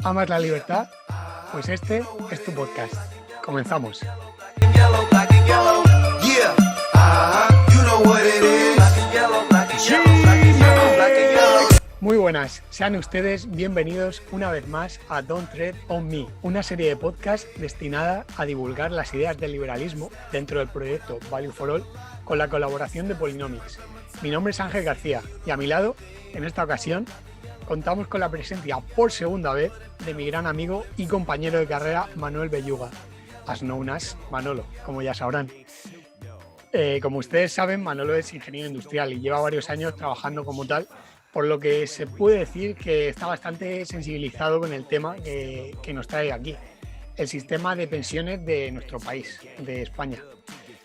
¿Amas la libertad? Pues este es tu podcast. Comenzamos. Muy buenas, sean ustedes bienvenidos una vez más a Don't Tread on Me, una serie de podcasts destinada a divulgar las ideas del liberalismo dentro del proyecto Value for All con la colaboración de Polynomics. Mi nombre es Ángel García y a mi lado, en esta ocasión, contamos con la presencia por segunda vez de mi gran amigo y compañero de carrera Manuel Belluga, as known as Manolo, como ya sabrán. Como ustedes saben, Manolo es ingeniero industrial y lleva varios años trabajando como tal, por lo que se puede decir que está bastante sensibilizado con el tema que nos trae aquí, el sistema de pensiones de nuestro país, de España.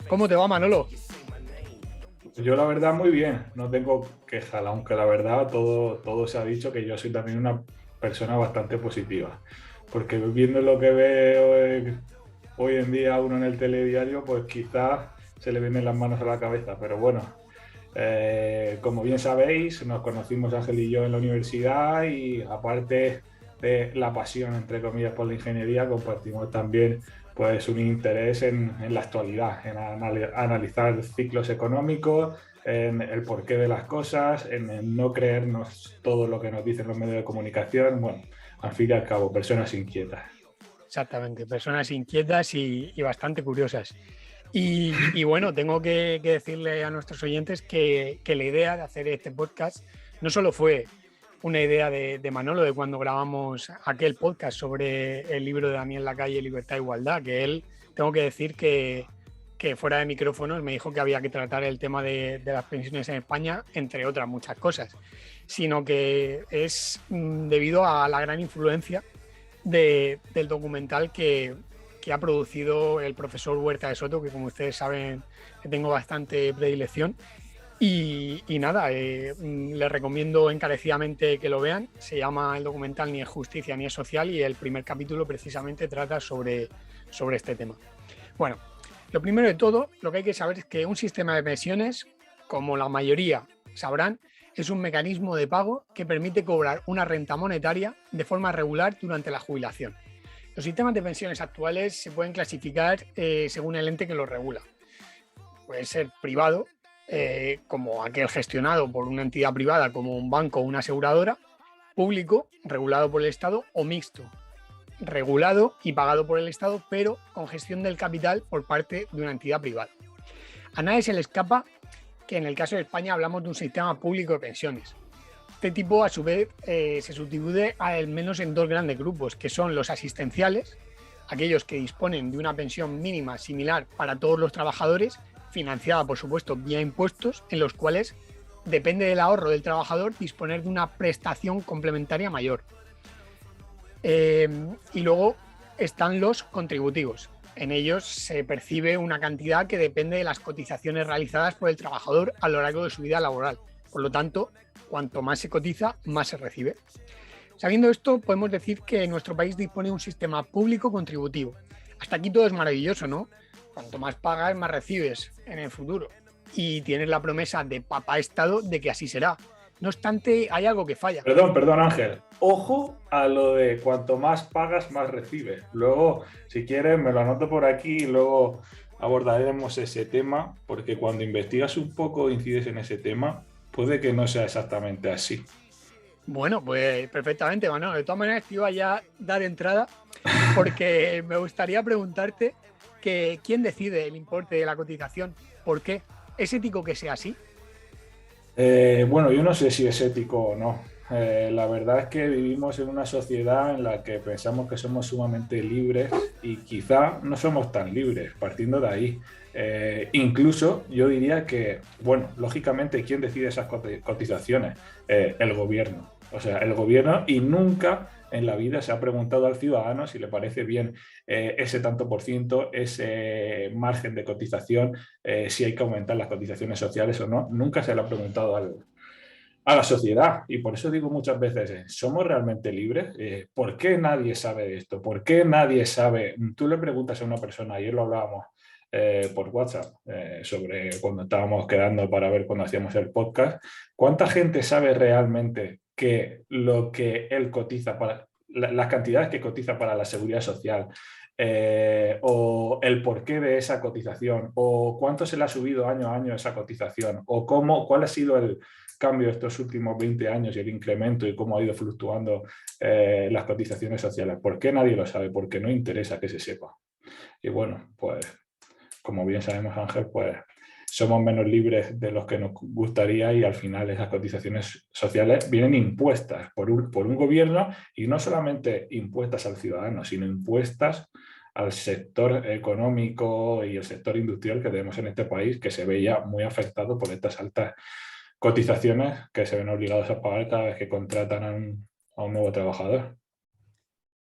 ¿Cómo te va, Manolo? Yo la verdad muy bien, no tengo quejas, aunque la verdad todo se ha dicho que yo soy también una persona bastante positiva, porque viendo lo que veo hoy en día uno en el telediario, pues quizás se le vienen las manos a la cabeza, pero bueno, como bien sabéis, nos conocimos Ángel y yo en la universidad y aparte de la pasión, entre comillas, por la ingeniería, compartimos también pues un interés en la actualidad, en analizar ciclos económicos, en el porqué de las cosas, en no creernos todo lo que nos dicen los medios de comunicación. Bueno, al fin y al cabo, personas inquietas. Exactamente, personas inquietas y bastante curiosas. Y bueno, tengo que decirle a nuestros oyentes que la idea de hacer este podcast no solo fue una idea de Manolo de cuando grabamos aquel podcast sobre el libro de Daniel Lacalle, Libertad e Igualdad, que él, tengo que decir que fuera de micrófonos me dijo que había que tratar el tema de las pensiones en España, entre otras muchas cosas, sino que es debido a la gran influencia del documental que ha producido el profesor Huerta de Soto, que como ustedes saben que tengo bastante predilección. Y nada, les recomiendo encarecidamente que lo vean. Se llama el documental Ni es justicia ni es social y el primer capítulo precisamente trata sobre este tema. Bueno, lo primero de todo, lo que hay que saber es que un sistema de pensiones, como la mayoría sabrán, es un mecanismo de pago que permite cobrar una renta monetaria de forma regular durante la jubilación. Los sistemas de pensiones actuales se pueden clasificar según el ente que los regula. Puede ser privado, como aquel gestionado por una entidad privada como un banco o una aseguradora, público, regulado por el Estado, o mixto, regulado y pagado por el Estado, pero con gestión del capital por parte de una entidad privada. A nadie se le escapa que en el caso de España hablamos de un sistema público de pensiones. Este tipo, a su vez, se subdivide al menos en dos grandes grupos, que son los asistenciales, aquellos que disponen de una pensión mínima similar para todos los trabajadores, financiada, por supuesto, vía impuestos, en los cuales depende del ahorro del trabajador disponer de una prestación complementaria mayor. Y luego están los contributivos. En ellos se percibe una cantidad que depende de las cotizaciones realizadas por el trabajador a lo largo de su vida laboral. Por lo tanto, cuanto más se cotiza, más se recibe. Sabiendo esto, podemos decir que nuestro país dispone de un sistema público contributivo. Hasta aquí todo es maravilloso, ¿no? Cuanto más pagas, más recibes en el futuro. Y tienes la promesa de papá Estado de que así será. No obstante, hay algo que falla. Perdón, Ángel. Ojo a lo de cuanto más pagas, más recibes. Luego, si quieres, me lo anoto por aquí y luego abordaremos ese tema, porque cuando investigas un poco, incides en ese tema, puede que no sea exactamente así. Bueno, pues perfectamente, Manuel. De todas maneras, te iba ya a dar entrada porque me gustaría preguntarte que quién decide el importe de la cotización. ¿Por qué? ¿Es ético que sea así? Bueno, yo no sé si es ético o no. La verdad es que vivimos en una sociedad en la que pensamos que somos sumamente libres y quizá no somos tan libres, partiendo de ahí. Incluso yo diría que, bueno, lógicamente, ¿quién decide esas cotizaciones? El gobierno. O sea, el gobierno, y nunca en la vida se ha preguntado al ciudadano si le parece bien ese tanto por ciento, ese margen de cotización, si hay que aumentar las cotizaciones sociales o no. Nunca se le ha preguntado a la sociedad. Y por eso digo muchas veces, ¿somos realmente libres? ¿Por qué nadie sabe de esto? ¿Por qué nadie sabe? Tú le preguntas a una persona, ayer lo hablábamos por WhatsApp, sobre cuando estábamos quedando para ver cuando hacíamos el podcast, ¿cuánta gente sabe realmente que lo que él cotiza las cantidades que cotiza para la seguridad social, o el porqué de esa cotización, o cuánto se le ha subido año a año esa cotización, o cuál ha sido el cambio de estos últimos 20 años y el incremento y cómo ha ido fluctuando las cotizaciones sociales. ¿Por qué nadie lo sabe? Porque no interesa que se sepa. Y bueno, pues como bien sabemos, Ángel, pues somos menos libres de los que nos gustaría y al final esas cotizaciones sociales vienen impuestas por un gobierno y no solamente impuestas al ciudadano, sino impuestas al sector económico y el sector industrial que tenemos en este país, que se ve ya muy afectado por estas altas cotizaciones que se ven obligados a pagar cada vez que contratan a un nuevo trabajador.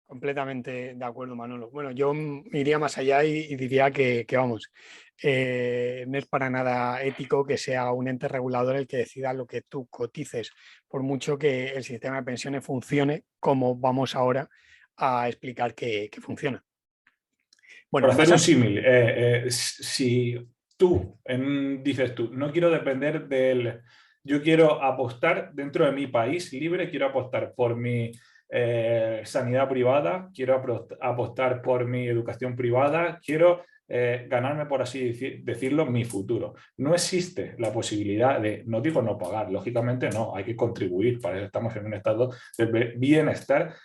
Completamente de acuerdo, Manolo. Bueno, yo iría más allá y diría que vamos, no es para nada ético que sea un ente regulador el que decida lo que tú cotices, por mucho que el sistema de pensiones funcione como vamos ahora a explicar que funciona. Por Bueno, hacer un símil, si tú dices tú, no quiero depender del... Yo quiero apostar dentro de mi país libre, quiero apostar por mi sanidad privada, quiero apostar por mi educación privada, quiero ganarme, por así decirlo, mi futuro. No existe la posibilidad de, no digo no pagar, lógicamente no, hay que contribuir, para eso estamos en un estado de bienestar,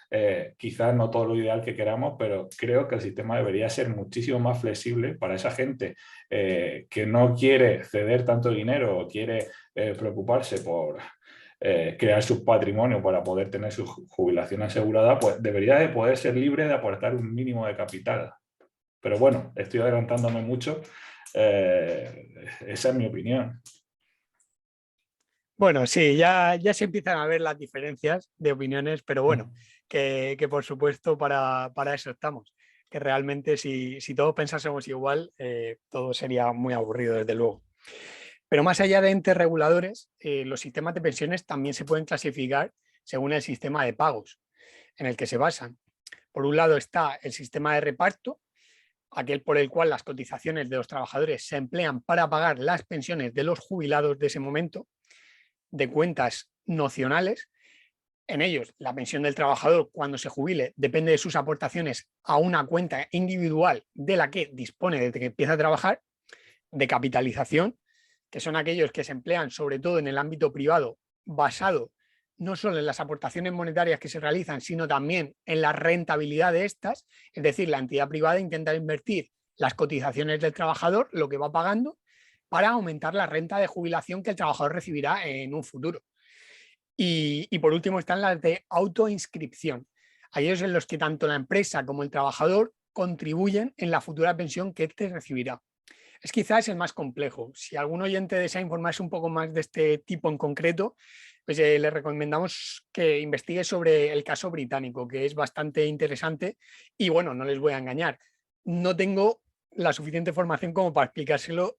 quizás no todo lo ideal que queramos, pero creo que el sistema debería ser muchísimo más flexible para esa gente que no quiere ceder tanto dinero o quiere preocuparse por crear su patrimonio para poder tener su jubilación asegurada, pues debería de poder ser libre de aportar un mínimo de capital. Pero bueno, estoy adelantándome mucho. Esa es mi opinión. bueno, sí, ya se empiezan a ver las diferencias de opiniones, pero bueno, que por supuesto para eso estamos. Que realmente si todos pensásemos igual, todo sería muy aburrido, desde luego. Pero más allá de entes reguladores, los sistemas de pensiones también se pueden clasificar según el sistema de pagos en el que se basan. Por un lado está el sistema de reparto, aquel por el cual las cotizaciones de los trabajadores se emplean para pagar las pensiones de los jubilados de ese momento, de cuentas nocionales. En ellos, la pensión del trabajador cuando se jubile depende de sus aportaciones a una cuenta individual de la que dispone desde que empieza a trabajar, de capitalización, que son aquellos que se emplean sobre todo en el ámbito privado, basado no solo en las aportaciones monetarias que se realizan, sino también en la rentabilidad de estas. Es decir, la entidad privada intenta invertir las cotizaciones del trabajador, lo que va pagando, para aumentar la renta de jubilación que el trabajador recibirá en un futuro. Y por último están las de autoinscripción, aquellos en los que tanto la empresa como el trabajador contribuyen en la futura pensión que éste recibirá. Es quizás el más complejo. Si algún oyente desea informarse un poco más de este tipo en concreto, pues le recomendamos que investigue sobre el caso británico, que es bastante interesante. Y bueno, no les voy a engañar, no tengo la suficiente formación como para explicárselo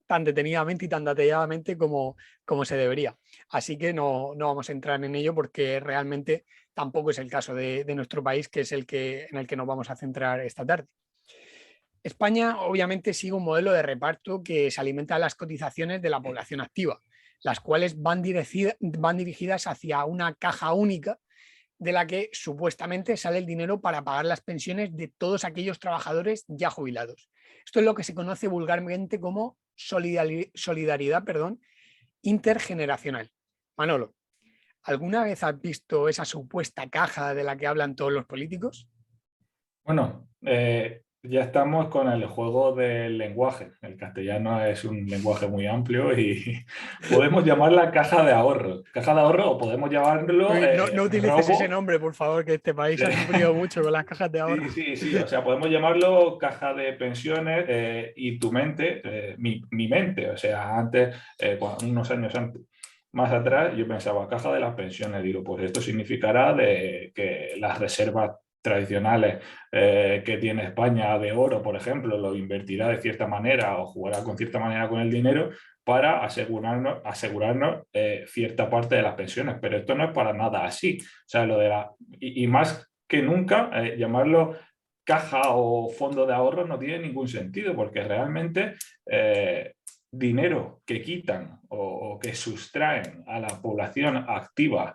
tan detenidamente y tan detalladamente como se debería. Así que no vamos a entrar en ello porque realmente tampoco es el caso de nuestro país, que es en el que nos vamos a centrar esta tarde. España obviamente sigue un modelo de reparto que se alimenta de las cotizaciones de la población activa, las cuales van dirigidas hacia una caja única de la que supuestamente sale el dinero para pagar las pensiones de todos aquellos trabajadores ya jubilados. Esto es lo que se conoce vulgarmente como solidaridad intergeneracional. Manolo, ¿alguna vez has visto esa supuesta caja de la que hablan todos los políticos? Bueno, ya estamos con el juego del lenguaje. El castellano es un lenguaje muy amplio y podemos llamarla caja de ahorro. Caja de ahorro o podemos llamarlo No utilices ese robo. nombre, por favor, que este país ha sufrido mucho con las cajas de ahorro. Sí, sí, sí. O sea, podemos llamarlo caja de pensiones y tu mente, mi mente. O sea, antes, unos años antes, más atrás, yo pensaba caja de las pensiones. Digo, pues esto significará de que las reservas tradicionales que tiene España de oro, por ejemplo, lo invertirá de cierta manera o jugará con cierta manera con el dinero para asegurarnos cierta parte de las pensiones. Pero esto no es para nada así. O sea, lo de y más que nunca llamarlo caja o fondo de ahorro no tiene ningún sentido porque realmente dinero que quitan o que sustraen a la población activa,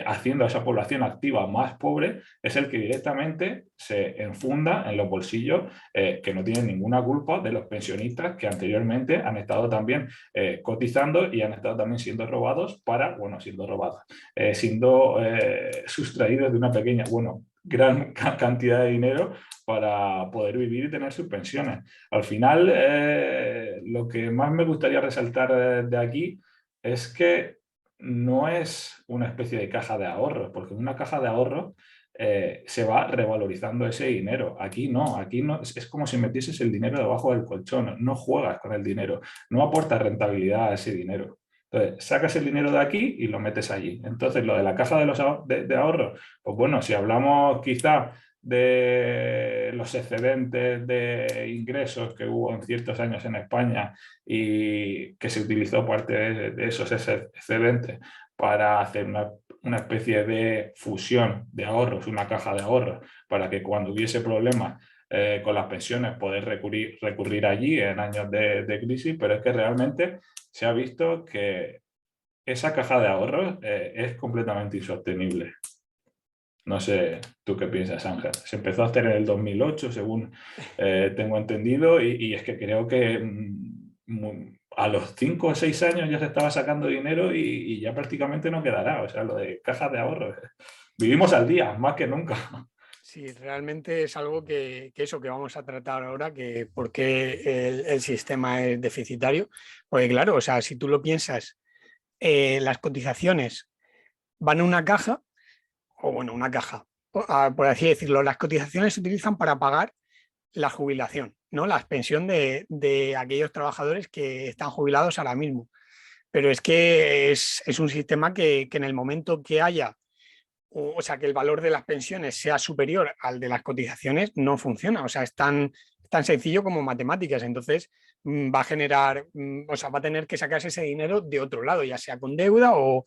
haciendo a esa población activa más pobre, es el que directamente se enfunda en los bolsillos, que no tienen ninguna culpa, de los pensionistas que anteriormente han estado también cotizando y han estado también siendo robados siendo sustraídos de una pequeña, gran cantidad de dinero para poder vivir y tener sus pensiones. Al final, lo que más me gustaría resaltar de aquí es que no es una especie de caja de ahorros, porque en una caja de ahorros se va revalorizando ese dinero. Aquí no, es como si metieses el dinero debajo del colchón, no juegas con el dinero, no aportas rentabilidad a ese dinero. Entonces, sacas el dinero de aquí y lo metes allí. Entonces, lo de la caja de ahorros, pues bueno, si hablamos quizá de los excedentes de ingresos que hubo en ciertos años en España y que se utilizó parte de esos excedentes para hacer una especie de fusión de ahorros, una caja de ahorros, para que cuando hubiese problemas con las pensiones poder recurrir allí en años de crisis, pero es que realmente se ha visto que esa caja de ahorros es completamente insostenible. No sé tú qué piensas, Ángel. Se empezó a hacer en el 2008, según tengo entendido, y es que creo que a los 5 o 6 años ya se estaba sacando dinero y ya prácticamente no quedará. O sea, lo de cajas de ahorros. Vivimos al día, más que nunca. Sí, realmente es algo que vamos a tratar ahora, que por qué el sistema es deficitario. Porque claro, o sea, si tú lo piensas, las cotizaciones van a una caja, o bueno, una caja, por así decirlo, las cotizaciones se utilizan para pagar la jubilación, ¿no? La pensión de aquellos trabajadores que están jubilados ahora mismo. Pero es que es un sistema que en el momento que haya, o sea, que el valor de las pensiones sea superior al de las cotizaciones, no funciona. O sea, es tan sencillo como matemáticas. Entonces, va a generar, o sea, va a tener que sacarse ese dinero de otro lado, ya sea con deuda o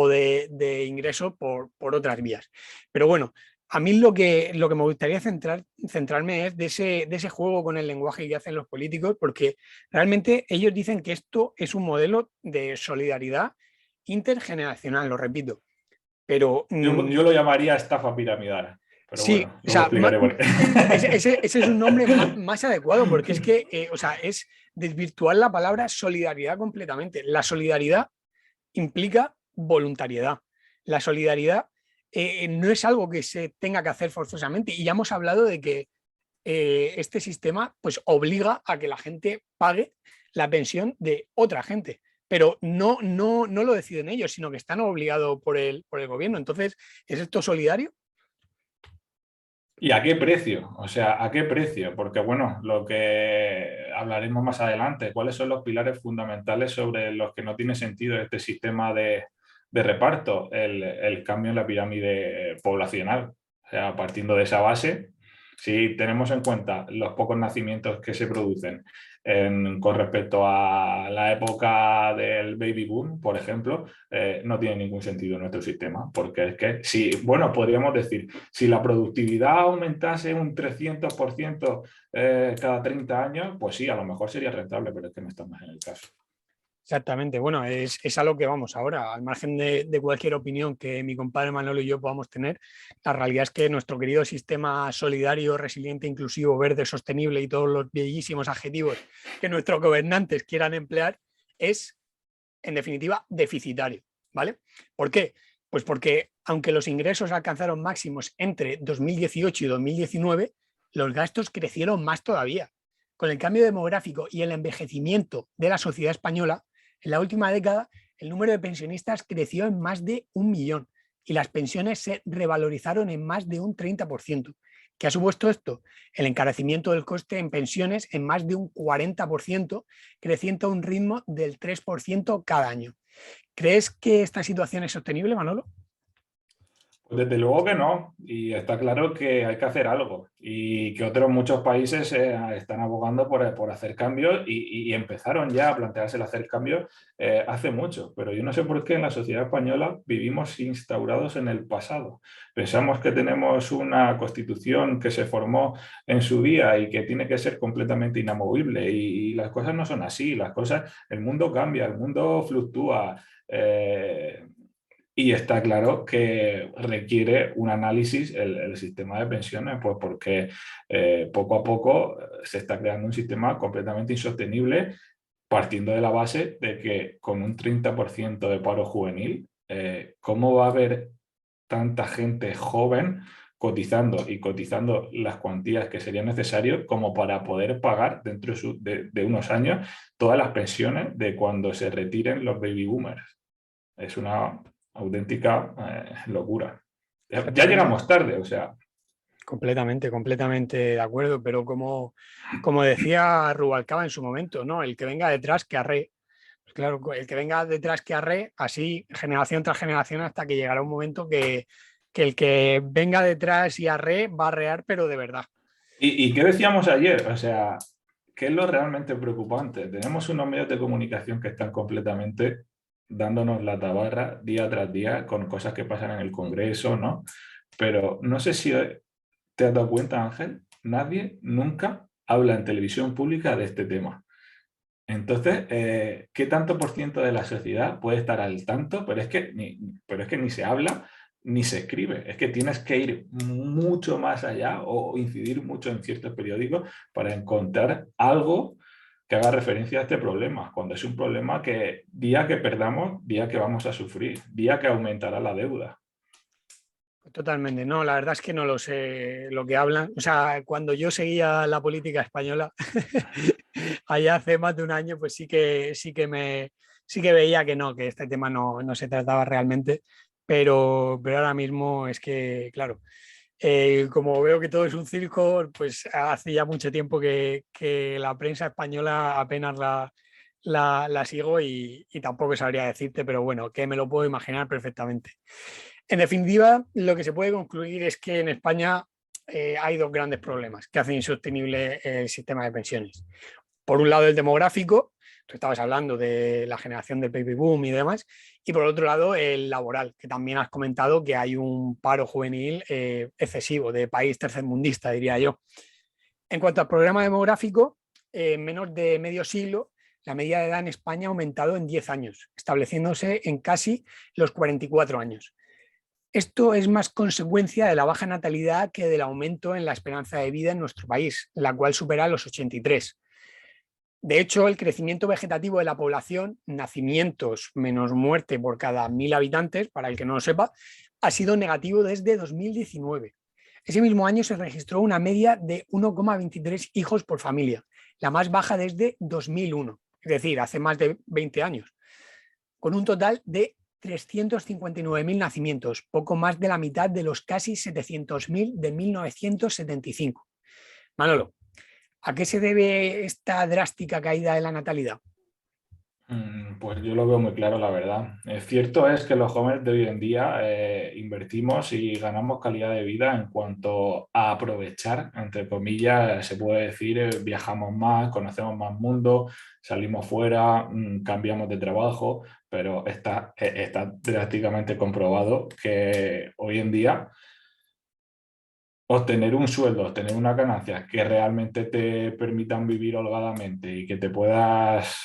de ingreso por otras vías. Pero bueno, a mí lo que me gustaría centrarme es de ese juego con el lenguaje que hacen los políticos, porque realmente ellos dicen que esto es un modelo de solidaridad intergeneracional, lo repito. Pero Yo lo llamaría estafa piramidal, pero sí, bueno, o luego sea, explicaré por qué. ese es un nombre más adecuado, porque es que, o sea, es desvirtuar la palabra solidaridad completamente. La solidaridad implica voluntariedad. La solidaridad no es algo que se tenga que hacer forzosamente. Y ya hemos hablado de que este sistema pues obliga a que la gente pague la pensión de otra gente. Pero no lo deciden ellos, sino que están obligados por el gobierno. Entonces, ¿es esto solidario? ¿Y a qué precio? O sea, ¿a qué precio? Porque, bueno, lo que hablaremos más adelante, ¿cuáles son los pilares fundamentales sobre los que no tiene sentido este sistema de reparto? El cambio en la pirámide poblacional. O sea, partiendo de esa base, si tenemos en cuenta los pocos nacimientos que se producen con respecto a la época del baby boom, por ejemplo, no tiene ningún sentido nuestro sistema, porque es que si, bueno, podríamos decir, si la productividad aumentase un 300% cada 30 años, pues sí, a lo mejor sería rentable, pero es que no estamos en el caso. Exactamente, bueno, es a lo que vamos ahora, al margen de cualquier opinión que mi compadre Manolo y yo podamos tener, la realidad es que nuestro querido sistema solidario, resiliente, inclusivo, verde, sostenible y todos los bellísimos adjetivos que nuestros gobernantes quieran emplear es, en definitiva, deficitario, ¿vale? ¿Por qué? Pues porque aunque los ingresos alcanzaron máximos entre 2018 y 2019, los gastos crecieron más todavía. Con el cambio demográfico y el envejecimiento de la sociedad española, en la última década, el número de pensionistas creció en más de 1 millón y las pensiones se revalorizaron en más de un 30%. ¿Qué ha supuesto esto? El encarecimiento del coste en pensiones en más de un 40%, creciendo a un ritmo del 3% cada año. ¿Crees que esta situación es sostenible, Manolo? Pues desde luego que no, y está claro que hay que hacer algo y que otros muchos países están abogando por hacer cambios y empezaron ya a plantearse el hacer cambios hace mucho, pero yo no sé por qué en la sociedad española vivimos instaurados en el pasado. Pensamos que tenemos una constitución que se formó en su día y que tiene que ser completamente inamovible y las cosas no son así, las cosas, el mundo cambia, el mundo fluctúa. Y está claro que requiere un análisis el sistema de pensiones, pues porque poco a poco se está creando un sistema completamente insostenible, partiendo de la base de que con un 30% de paro juvenil, ¿cómo va a haber tanta gente joven cotizando y cotizando las cuantías que serían necesarias como para poder pagar dentro de unos años todas las pensiones de cuando se retiren los baby boomers? Es una auténtica locura. Ya Efectivamente. llegamos tarde, o sea. Completamente, completamente de acuerdo, pero como decía Rubalcaba en su momento, ¿no? El que venga detrás que arre. Pues claro, el que venga detrás que arre, así generación tras generación, hasta que llegará un momento que el que venga detrás y arre va a arrear, pero de verdad. ¿Y qué decíamos ayer? O sea, ¿qué es lo realmente preocupante? Tenemos unos medios de comunicación que están completamente dándonos la tabarra día tras día con cosas que pasan en el Congreso, ¿no? Pero no sé si te has dado cuenta, Ángel, nadie nunca habla en televisión pública de este tema. Entonces, ¿qué tanto por ciento de la sociedad puede estar al tanto? Pero es que ni se habla ni se escribe. Es que tienes que ir mucho más allá o incidir mucho en ciertos periódicos para encontrar algo que haga referencia a este problema, cuando es un problema que día que perdamos, día que vamos a sufrir, día que aumentará la deuda. Totalmente, no, la verdad es que no lo sé lo que hablan. O sea, cuando yo seguía la política española, allá hace más de un año, pues sí que veía que no, que este tema no se trataba realmente, pero ahora mismo es que, claro, como veo que todo es un circo, pues hace ya mucho tiempo que la prensa española apenas la sigo y tampoco sabría decirte, pero bueno, que me lo puedo imaginar perfectamente. En definitiva, lo que se puede concluir es que en España hay dos grandes problemas que hacen insostenible el sistema de pensiones. Por un lado, el demográfico, tú estabas hablando de la generación del baby boom y demás, y por otro lado, el laboral, que también has comentado que hay un paro juvenil excesivo, de país tercermundista, diría yo. En cuanto al programa demográfico, en menos de medio siglo, la media de edad en España ha aumentado en 10 años, estableciéndose en casi los 44 años. Esto es más consecuencia de la baja natalidad que del aumento en la esperanza de vida en nuestro país, la cual supera los 83. De hecho, el crecimiento vegetativo de la población, nacimientos menos muerte por cada 1.000 habitantes, para el que no lo sepa, ha sido negativo desde 2019. Ese mismo año se registró una media de 1,23 hijos por familia, la más baja desde 2001, es decir, hace más de 20 años, con un total de 359.000 nacimientos, poco más de la mitad de los casi 700.000 de 1975. Manolo, ¿a qué se debe esta drástica caída de la natalidad? Pues yo lo veo muy claro, la verdad. Cierto es que los jóvenes de hoy en día invertimos y ganamos calidad de vida en cuanto a aprovechar, entre comillas, se puede decir, viajamos más, conocemos más mundo, salimos fuera, cambiamos de trabajo, pero está drásticamente comprobado que hoy en día obtener un sueldo, obtener unas ganancias que realmente te permitan vivir holgadamente y que te puedas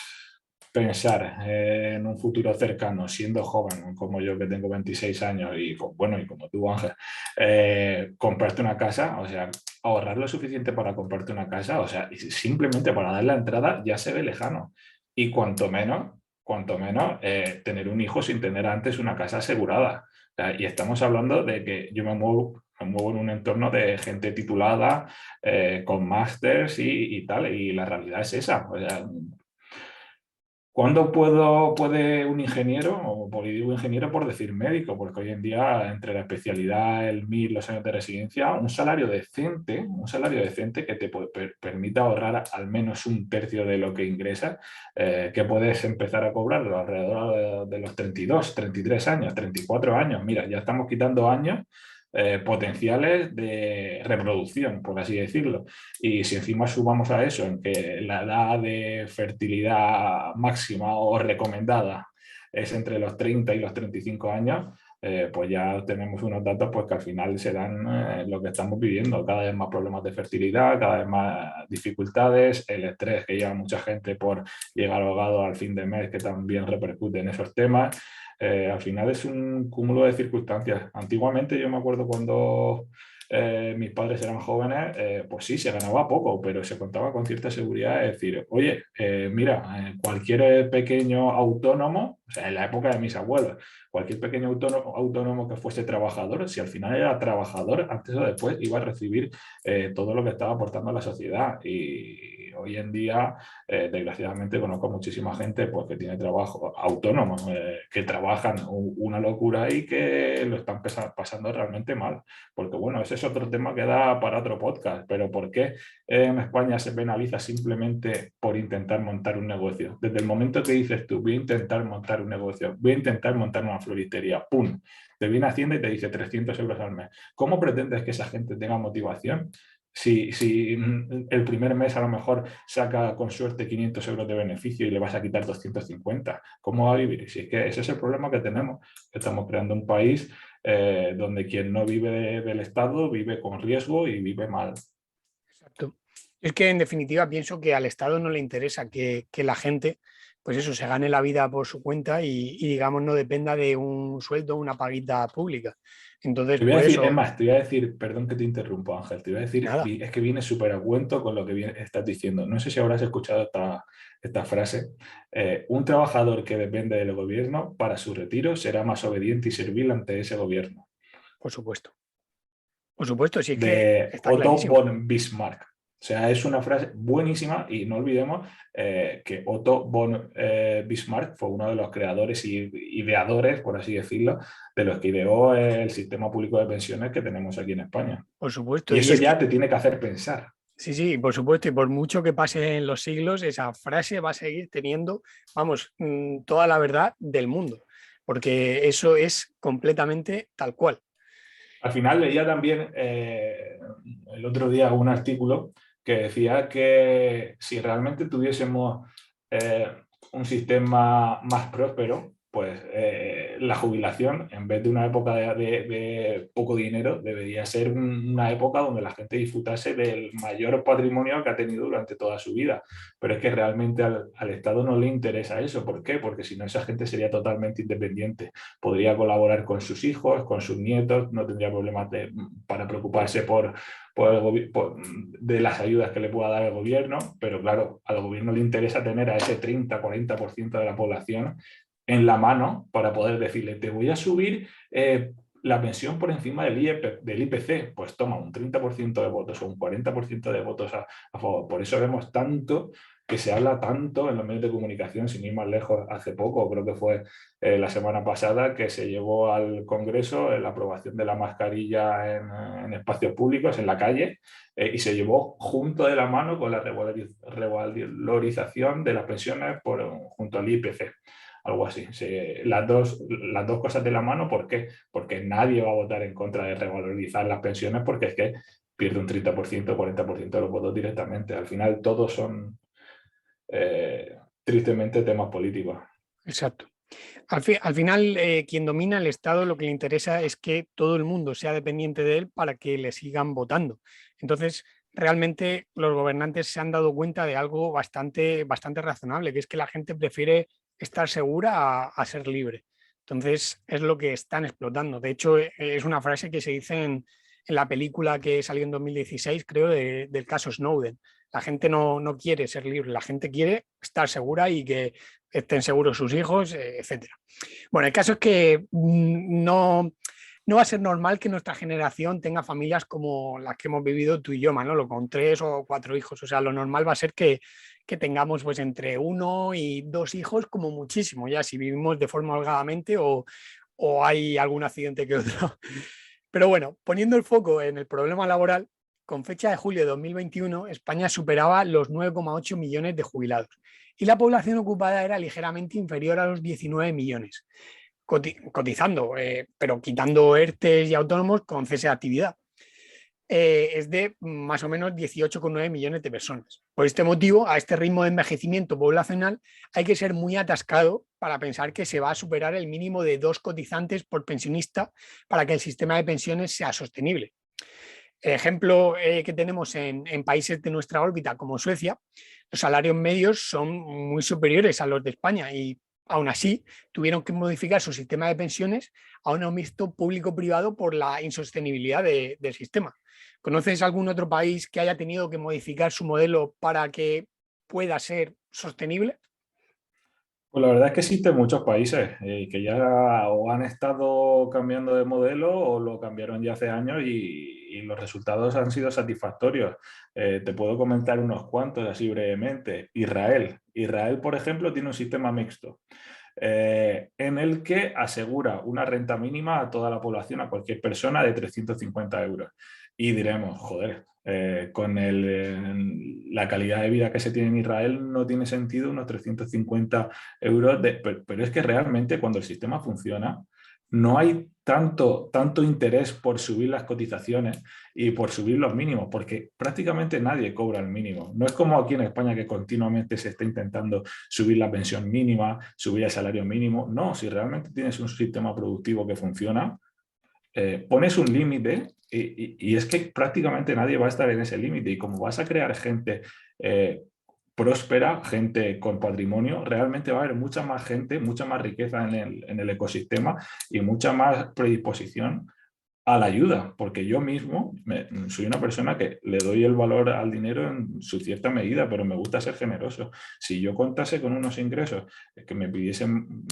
pensar en un futuro cercano, siendo joven, como yo que tengo 26 años y bueno, y como tú, Ángel, comprarte una casa, o sea, ahorrar lo suficiente para comprarte una casa, o sea, simplemente para dar la entrada ya se ve lejano. Y cuanto menos tener un hijo sin tener antes una casa asegurada. O sea, y estamos hablando de que yo me muevo en un entorno de gente titulada, con másters y tal, y la realidad es esa. O sea, ¿Cuándo puede un ingeniero, o digo ingeniero por decir médico, porque hoy en día entre la especialidad, el MIR, los años de residencia, un salario decente que te permita ahorrar al menos un tercio de lo que ingresas, que puedes empezar a cobrar alrededor de los 32, 33 años, 34 años? Mira, ya estamos quitando años potenciales de reproducción, por así decirlo. Y si encima sumamos a eso en que la edad de fertilidad máxima o recomendada es entre los 30 y los 35 años, pues ya tenemos unos datos pues, que al final serán lo que estamos viviendo, cada vez más problemas de fertilidad, cada vez más dificultades, el estrés que lleva mucha gente por llegar ahogado al fin de mes, que también repercute en esos temas. Al final es un cúmulo de circunstancias. Antiguamente yo me acuerdo cuando mis padres eran jóvenes, pues sí, se ganaba poco, pero se contaba con cierta seguridad. Es decir, oye, mira, cualquier pequeño autónomo, o sea, en la época de mis abuelos, cualquier pequeño autónomo que fuese trabajador, si al final era trabajador, antes o después iba a recibir todo lo que estaba aportando a la sociedad. Y hoy en día, desgraciadamente, conozco muchísima gente pues, que tiene trabajo autónomo, que trabajan una locura y que lo están pasando realmente mal. Porque bueno, ese es otro tema que da para otro podcast, pero ¿por qué en España se penaliza simplemente por intentar montar un negocio? Desde el momento que dices tú, voy a intentar montar un negocio, voy a intentar montar una floristería, ¡pum! Te viene Hacienda y te dice 300 euros al mes. ¿Cómo pretendes que esa gente tenga motivación? Si el primer mes a lo mejor saca con suerte 500 euros de beneficio y le vas a quitar 250, ¿cómo va a vivir? Si es que ese es el problema que tenemos, que estamos creando un país donde quien no vive del Estado vive con riesgo y vive mal. Exacto. Es que en definitiva pienso que al Estado no le interesa que la gente, pues eso, se gane la vida por su cuenta digamos, no dependa de un sueldo, una paguita pública. Entonces, Te voy a por decir, es eso, más, te voy a decir, perdón que te interrumpo, Ángel, te voy a decir, nada, es que viene súper a cuento con lo que estás diciendo. No sé si habrás escuchado esta frase. Un trabajador que depende del gobierno, para su retiro, será más obediente y servil ante ese gobierno. por supuesto. Por supuesto, si es que De está Otto clarísimo. von Bismarck. O sea, es una frase buenísima y no olvidemos que Otto von Bismarck fue uno de los creadores y ideadores, por así decirlo, de los que ideó el sistema público de pensiones que tenemos aquí en España. Por supuesto. Y Y eso es que, ya te tiene que hacer pensar. sí, sí, por supuesto. Y por mucho que pase en los siglos, esa frase va a seguir teniendo, vamos, toda la verdad del mundo. Porque eso es completamente tal cual. Al final leía también el otro día un artículo que decía que si realmente tuviésemos eh, un sistema más próspero, pues la jubilación, en vez de una época de poco dinero, debería ser una época donde la gente disfrutase del mayor patrimonio que ha tenido durante toda su vida. Pero es que realmente al Estado no le interesa eso. ¿Por qué? Porque si no, esa gente sería totalmente independiente, podría colaborar con sus hijos, con sus nietos, no tendría problemas para preocuparse de las ayudas que le pueda dar el gobierno, pero claro, al gobierno le interesa tener a ese 30-40% de la población en la mano para poder decirle, te voy a subir la pensión por encima del IPC, pues toma un 30% de votos o un 40% de votos a favor. Por eso vemos tanto que se habla tanto en los medios de comunicación, sin ir más lejos, hace poco, creo que fue la semana pasada, que se llevó al Congreso la aprobación de la mascarilla en espacios públicos, en la calle, y se llevó junto de la mano con la revalorización de las pensiones junto al IPC. Algo así. Las dos cosas de la mano, ¿por qué? Porque nadie va a votar en contra de revalorizar las pensiones porque es que pierde un 30%, 40% de los votos directamente. Al final todos son tristemente temas políticos. Exacto. Al final, quien domina el Estado lo que le interesa es que todo el mundo sea dependiente de él para que le sigan votando. Entonces, realmente los gobernantes se han dado cuenta de algo bastante razonable, que es que la gente prefiere estar segura a ser libre. Entonces, es lo que están explotando. De hecho, es una frase que se dice en la película que salió en 2016, creo, del caso Snowden. La gente no quiere ser libre, la gente quiere estar segura y que estén seguros sus hijos, etcétera. Bueno, el caso es que no va a ser normal que nuestra generación tenga familias como las que hemos vivido tú y yo, Manolo, con 3 o 4 hijos. O sea, lo normal va a ser que tengamos pues entre 1 y 2 hijos como muchísimo, ya si vivimos de forma holgadamente o hay algún accidente que otro. Pero bueno, poniendo el foco en el problema laboral, con fecha de julio de 2021, España superaba los 9,8 millones de jubilados y la población ocupada era ligeramente inferior a los 19 millones, cotizando, pero quitando ERTES y autónomos con cese de actividad. Es de más o menos 18,9 millones de personas. Por este motivo, a este ritmo de envejecimiento poblacional hay que ser muy atascado para pensar que se va a superar el mínimo de 2 cotizantes por pensionista para que el sistema de pensiones sea sostenible. El ejemplo que tenemos en países de nuestra órbita como Suecia, los salarios medios son muy superiores a los de España y aún así tuvieron que modificar su sistema de pensiones a un mixto público-privado por la insostenibilidad del sistema. ¿Conoces algún otro país que haya tenido que modificar su modelo para que pueda ser sostenible? Pues la verdad es que existen muchos países que ya o han estado cambiando de modelo o lo cambiaron ya hace años y los resultados han sido satisfactorios. Te puedo comentar unos cuantos así brevemente. Israel, por ejemplo, tiene un sistema mixto en el que asegura una renta mínima a toda la población, a cualquier persona, de 350 euros. Y diremos, joder, con la calidad de vida que se tiene en Israel no tiene sentido unos 350 euros, pero es que realmente cuando el sistema funciona no hay tanto interés por subir las cotizaciones y por subir los mínimos, porque prácticamente nadie cobra el mínimo. No es como aquí en España que continuamente se está intentando subir la pensión mínima, subir el salario mínimo. No, si realmente tienes un sistema productivo que funciona, pones un límite y es que prácticamente nadie va a estar en ese límite. Y como vas a crear gente próspera, gente con patrimonio, realmente va a haber mucha más gente, mucha más riqueza en el ecosistema y mucha más predisposición a la ayuda, porque yo mismo soy una persona que le doy el valor al dinero en su cierta medida, pero me gusta ser generoso. Si yo contase con unos ingresos que me pudiesen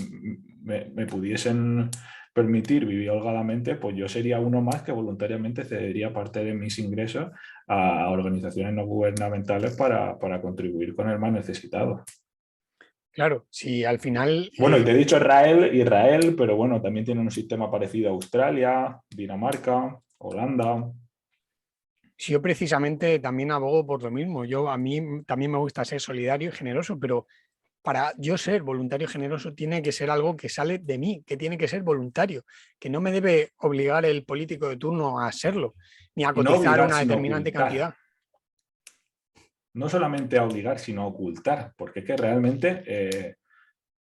permitir vivir holgadamente, pues yo sería uno más que voluntariamente cedería parte de mis ingresos a organizaciones no gubernamentales para contribuir con el más necesitado. Claro, si al final... Bueno, y te he dicho Israel, pero bueno, también tiene un sistema parecido a Australia, Dinamarca, Holanda. Si yo precisamente también abogo por lo mismo. A mí también me gusta ser solidario y generoso, pero para yo ser voluntario y generoso tiene que ser algo que sale de mí, que tiene que ser voluntario, que no me debe obligar el político de turno a serlo, ni a Y no cotizar obligar, una sino determinante ocultar. cantidad. No solamente a obligar, sino a ocultar, porque es que realmente,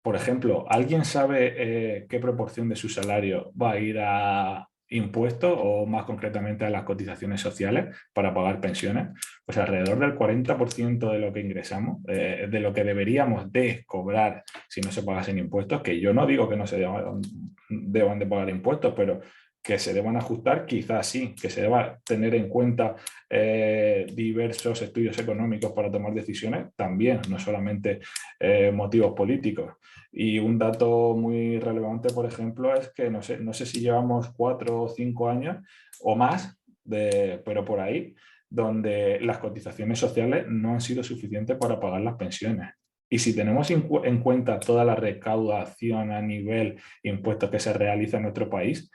por ejemplo, ¿alguien sabe qué proporción de su salario va a ir a impuestos o más concretamente a las cotizaciones sociales para pagar pensiones? Pues alrededor del 40% de lo que ingresamos, de lo que deberíamos de cobrar si no se pagasen impuestos, que yo no digo que no se deban de pagar impuestos, pero que se deban ajustar, quizás sí, que se deba tener en cuenta diversos estudios económicos para tomar decisiones, también, no solamente motivos políticos. Y un dato muy relevante, por ejemplo, es que no sé si llevamos 4 o 5 años o más, pero por ahí, donde las cotizaciones sociales no han sido suficientes para pagar las pensiones. Y si tenemos en cuenta toda la recaudación a nivel impuestos que se realiza en nuestro país,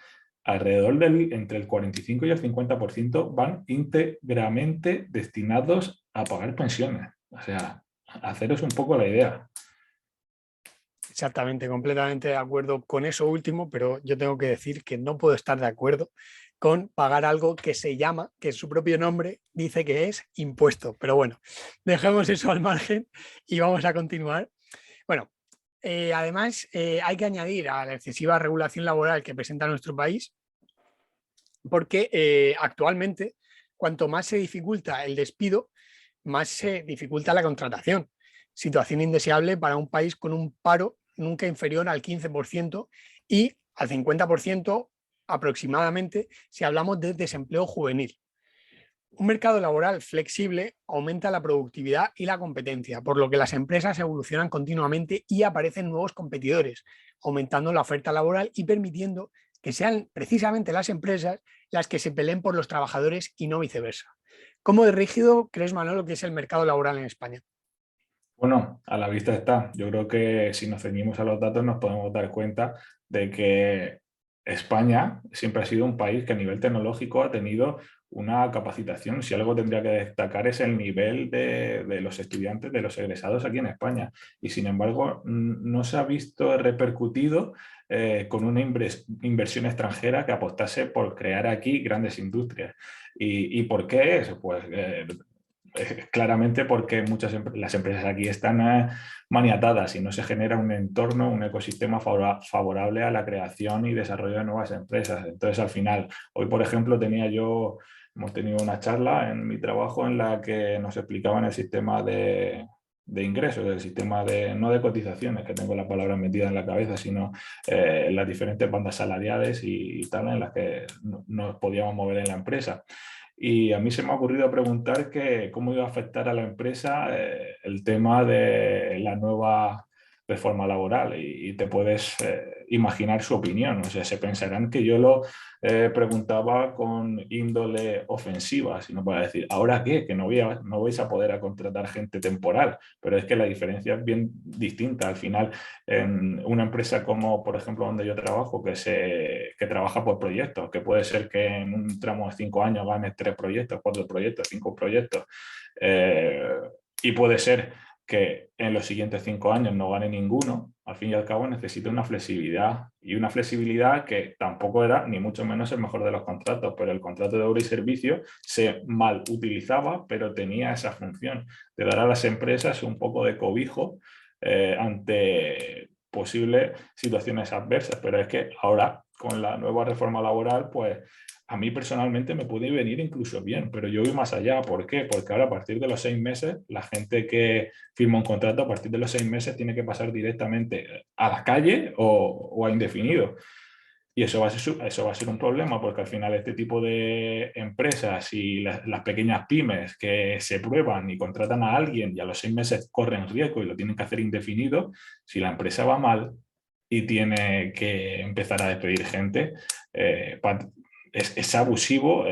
alrededor entre el 45 y el 50% van íntegramente destinados a pagar pensiones. O sea, haceros un poco la idea. Exactamente, completamente de acuerdo con eso último, pero yo tengo que decir que no puedo estar de acuerdo con pagar algo que se llama, que su propio nombre dice que es impuesto. Pero bueno, dejemos eso al margen y vamos a continuar. Bueno, además hay que añadir a la excesiva regulación laboral que presenta nuestro país, porque actualmente cuanto más se dificulta el despido, más se dificulta la contratación. Situación indeseable para un país con un paro nunca inferior al 15% y al 50% aproximadamente si hablamos de desempleo juvenil. Un mercado laboral flexible aumenta la productividad y la competencia, por lo que las empresas evolucionan continuamente y aparecen nuevos competidores, aumentando la oferta laboral y permitiendo que sean precisamente las empresas las que se peleen por los trabajadores y no viceversa. ¿Cómo de rígido crees, Manolo, que es el mercado laboral en España? Bueno, a la vista está. Yo creo que si nos ceñimos a los datos nos podemos dar cuenta de que España siempre ha sido un país que a nivel tecnológico ha tenido una capacitación. Si algo tendría que destacar es el nivel de los estudiantes, de los egresados aquí en España. Y sin embargo, no se ha visto repercutido con una inversión extranjera que apostase por crear aquí grandes industrias. ¿Y por qué es? Pues claramente porque las empresas aquí están maniatadas y no se genera un entorno, un ecosistema favorable a la creación y desarrollo de nuevas empresas. Entonces, al final, hoy, por ejemplo, hemos tenido una charla en mi trabajo en la que nos explicaban el sistema de ingresos, el sistema no de cotizaciones, que tengo la palabra metida en la cabeza, sino las diferentes bandas salariales y tal en las que nos podíamos mover en la empresa. Y a mí se me ha ocurrido preguntar cómo iba a afectar a la empresa el tema de la nueva reforma laboral y te puedes imaginar su opinión. O sea, se pensarán que yo lo preguntaba con índole ofensiva, sino para decir, ¿ahora qué? Que no vais a poder contratar gente temporal, pero es que la diferencia es bien distinta. Al final, en una empresa como, por ejemplo, donde yo trabajo, que trabaja por proyectos, que puede ser que en un tramo de 5 años ganes 3 proyectos, 4 proyectos, 5 proyectos, y puede ser que en los siguientes 5 años no gane ninguno. Al fin y al cabo necesita una flexibilidad, y una flexibilidad que tampoco era ni mucho menos el mejor de los contratos, pero el contrato de obra y servicio se mal utilizaba, pero tenía esa función de dar a las empresas un poco de cobijo ante posibles situaciones adversas. Pero es que ahora, con la nueva reforma laboral, pues a mí personalmente me puede venir incluso bien, pero yo voy más allá. ¿Por qué? Porque ahora, a partir de los 6 meses, la gente que firma un contrato a partir de los 6 meses tiene que pasar directamente a la calle o a indefinido. Y eso va a ser un problema, porque al final este tipo de empresas y las pequeñas pymes que se prueban y contratan a alguien y a los 6 meses corren riesgo y lo tienen que hacer indefinido, si la empresa va mal y tiene que empezar a despedir gente, es abusivo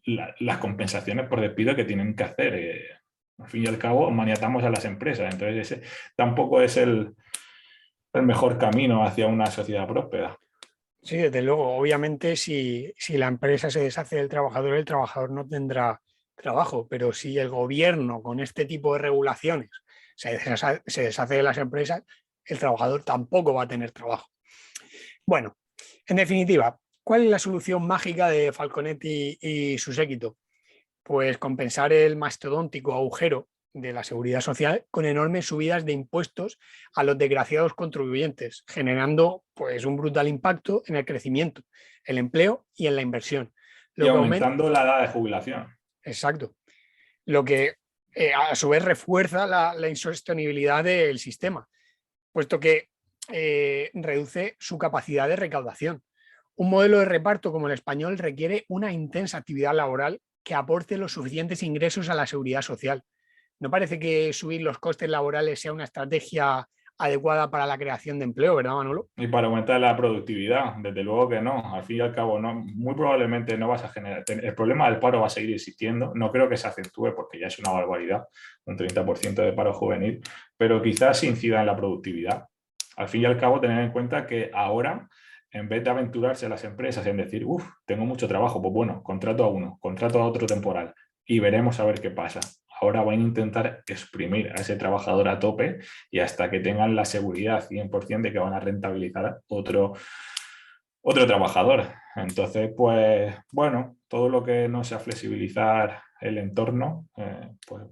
las compensaciones por despido que tienen que hacer. Al fin y al cabo, maniatamos a las empresas. Entonces, ese tampoco es el mejor camino hacia una sociedad próspera. Sí, desde luego. Obviamente, si la empresa se deshace del trabajador, el trabajador no tendrá trabajo, pero si el gobierno con este tipo de regulaciones se deshace de las empresas, el trabajador tampoco va a tener trabajo. Bueno, en definitiva, ¿cuál es la solución mágica de Falconetti y su séquito? Pues compensar el mastodóntico agujero de la seguridad social con enormes subidas de impuestos a los desgraciados contribuyentes, generando pues, un brutal impacto en el crecimiento, el empleo y en la inversión. Y aumentando la edad de jubilación. Exacto. Lo que a su vez refuerza la insostenibilidad del sistema, puesto que reduce su capacidad de recaudación. Un modelo de reparto como el español requiere una intensa actividad laboral que aporte los suficientes ingresos a la seguridad social. ¿No parece que subir los costes laborales sea una estrategia adecuada para la creación de empleo, verdad, Manolo? Y para aumentar la productividad, desde luego que no. Al fin y al cabo, no, muy probablemente no vas a generar. El problema del paro va a seguir existiendo. No creo que se acentúe porque ya es una barbaridad, un 30% de paro juvenil, pero quizás incida en la productividad. Al fin y al cabo, tener en cuenta que ahora, en vez de aventurarse las empresas en decir, uff, tengo mucho trabajo, pues bueno, contrato a uno, contrato a otro temporal y veremos a ver qué pasa. Ahora van a intentar exprimir a ese trabajador a tope y hasta que tengan la seguridad 100% de que van a rentabilizar otro trabajador. Entonces, pues bueno, todo lo que no sea flexibilizar el entorno, pues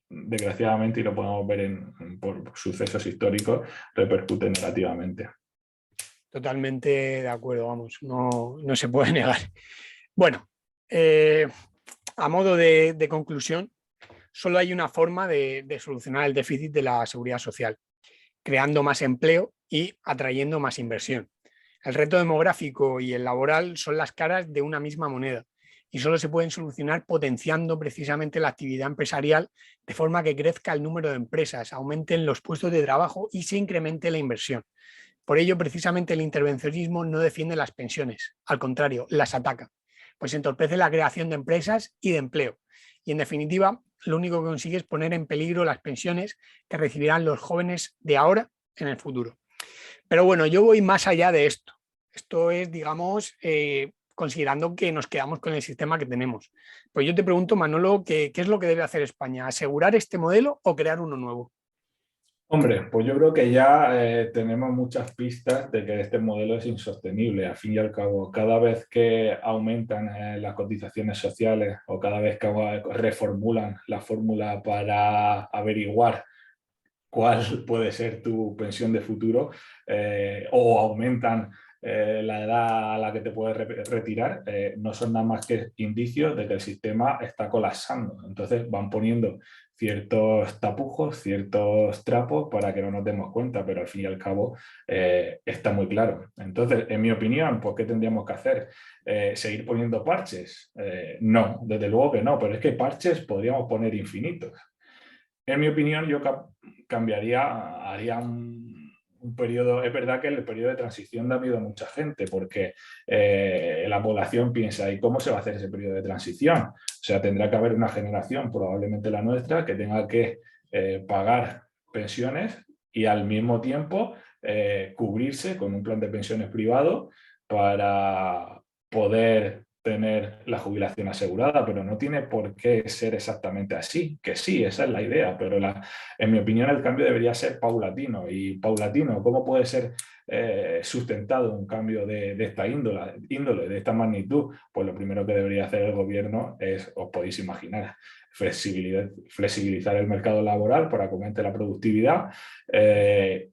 desgraciadamente, y lo podemos ver por sucesos históricos, repercute negativamente. Totalmente de acuerdo, vamos, no se puede negar. Bueno, a modo de conclusión, solo hay una forma de solucionar el déficit de la seguridad social, creando más empleo y atrayendo más inversión. El reto demográfico y el laboral son las caras de una misma moneda y solo se pueden solucionar potenciando precisamente la actividad empresarial de forma que crezca el número de empresas, aumenten los puestos de trabajo y se incremente la inversión. Por ello, precisamente el intervencionismo no defiende las pensiones, al contrario, las ataca, pues entorpece la creación de empresas y de empleo. Y en definitiva, lo único que consigue es poner en peligro las pensiones que recibirán los jóvenes de ahora en el futuro. Pero bueno, yo voy más allá de esto. Esto es, digamos, considerando que nos quedamos con el sistema que tenemos. Pues yo te pregunto, Manolo, ¿qué es lo que debe hacer España? ¿Asegurar este modelo o crear uno nuevo? Hombre, pues yo creo que ya tenemos muchas pistas de que este modelo es insostenible. Al fin y al cabo, cada vez que aumentan las cotizaciones sociales o cada vez que reformulan la fórmula para averiguar cuál puede ser tu pensión de futuro o aumentan la edad a la que te puedes retirar, no son nada más que indicios de que el sistema está colapsando. Entonces van poniendo ciertos tapujos, ciertos trapos para que no nos demos cuenta, pero al fin y al cabo está muy claro. Entonces, en mi opinión, pues, ¿qué tendríamos que hacer? ¿Seguir poniendo parches? No, desde luego que no, pero es que parches podríamos poner infinitos. En mi opinión, yo cambiaría, haría un periodo. Es verdad que el periodo de transición da miedo a mucha gente porque la población piensa, ¿y cómo se va a hacer ese periodo de transición? O sea, tendrá que haber una generación, probablemente la nuestra, que tenga que pagar pensiones y al mismo tiempo cubrirse con un plan de pensiones privado para poder tener la jubilación asegurada, pero no tiene por qué ser exactamente así, que sí, esa es la idea, pero en mi opinión el cambio debería ser paulatino. Y paulatino, ¿cómo puede ser sustentado un cambio de esta índole, de esta magnitud? Pues lo primero que debería hacer el gobierno es, os podéis imaginar, flexibilizar el mercado laboral para que aumente la productividad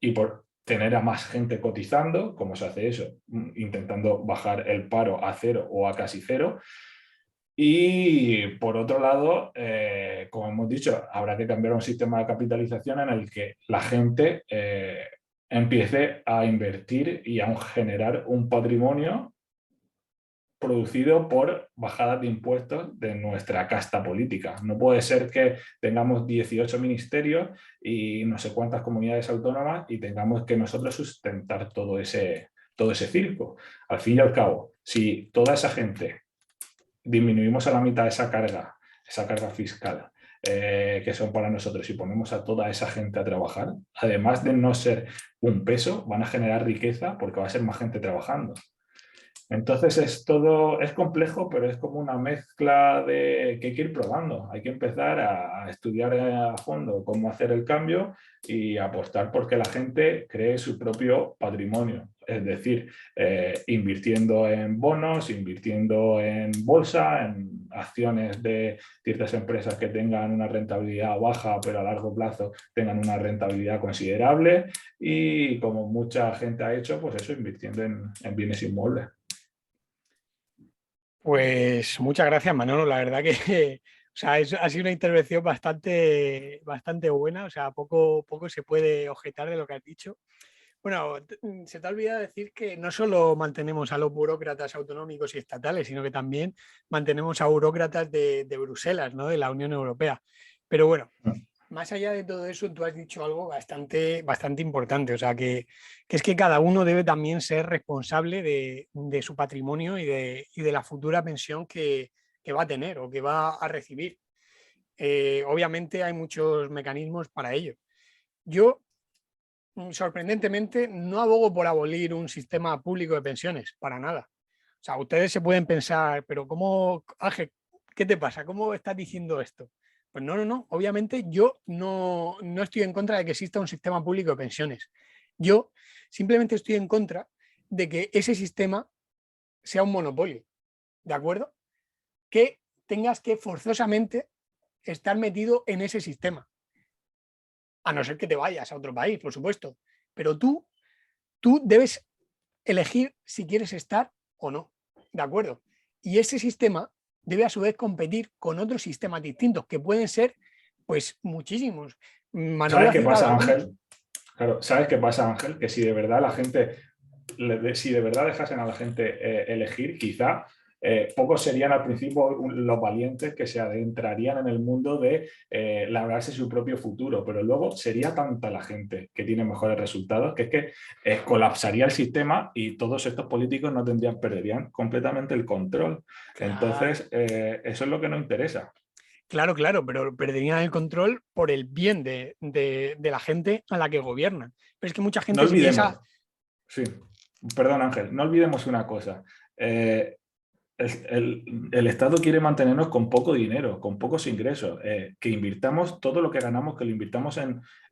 y por tener a más gente cotizando. ¿Cómo se hace eso? Intentando bajar el paro a cero o a casi cero. Y por otro lado, como hemos dicho, habrá que cambiar un sistema de capitalización en el que la gente empiece a invertir y a generar un patrimonio producido por bajadas de impuestos de nuestra casta política. No puede ser que tengamos 18 ministerios y no sé cuántas comunidades autónomas y tengamos que nosotros sustentar todo ese circo. Al fin y al cabo, si toda esa gente disminuimos a la mitad esa carga fiscal que son para nosotros y ponemos a toda esa gente a trabajar, además de no ser un peso, van a generar riqueza porque va a ser más gente trabajando. Entonces es complejo, pero es como una mezcla de que hay que ir probando. Hay que empezar a estudiar a fondo cómo hacer el cambio y apostar porque la gente cree su propio patrimonio. Es decir, invirtiendo en bonos, invirtiendo en bolsa, en acciones de ciertas empresas que tengan una rentabilidad baja, pero a largo plazo tengan una rentabilidad considerable. Y como mucha gente ha hecho, pues eso, invirtiendo en bienes inmuebles. Pues muchas gracias, Manolo. La verdad que o sea, ha sido una intervención bastante buena. O sea, poco se puede objetar de lo que has dicho. Bueno, se te ha olvidado decir que no solo mantenemos a los burócratas autonómicos y estatales, sino que también mantenemos a burócratas de Bruselas, ¿no? De la Unión Europea. Pero bueno, más allá de todo eso, tú has dicho algo bastante importante. O sea, que es que cada uno debe también ser responsable de su patrimonio y de la futura pensión que va a tener o que va a recibir. Obviamente hay muchos mecanismos para ello. Yo, sorprendentemente, no abogo por abolir un sistema público de pensiones, para nada. O sea, ustedes se pueden pensar, pero ¿cómo, Ángel, qué te pasa? ¿Cómo estás diciendo esto? Pues no. Obviamente yo no estoy en contra de que exista un sistema público de pensiones. Yo simplemente estoy en contra de que ese sistema sea un monopolio, ¿de acuerdo? Que tengas que forzosamente estar metido en ese sistema. A no ser que te vayas a otro país, por supuesto. Pero tú debes elegir si quieres estar o no, ¿de acuerdo? Y ese sistema debe a su vez competir con otros sistemas distintos, que pueden ser, pues, muchísimos. Manolo ¿Sabes ha qué citado pasa, algunos. Ángel? Claro, ¿sabes qué pasa, Ángel? Que si de verdad la gente, si de verdad dejasen a la gente elegir, quizá pocos serían al principio los valientes que se adentrarían en el mundo de labrarse su propio futuro, pero luego sería tanta la gente que tiene mejores resultados que es que colapsaría el sistema y todos estos políticos no perderían completamente el control. Claro. Entonces, eso es lo que nos interesa. Claro, claro, pero perderían el control por el bien de la gente a la que gobiernan. Pero es que mucha No gente se olvidemos, piensa... sí, perdón Ángel, no olvidemos una cosa. El Estado quiere mantenernos con poco dinero, con pocos ingresos, que invirtamos todo lo que ganamos, que lo invirtamos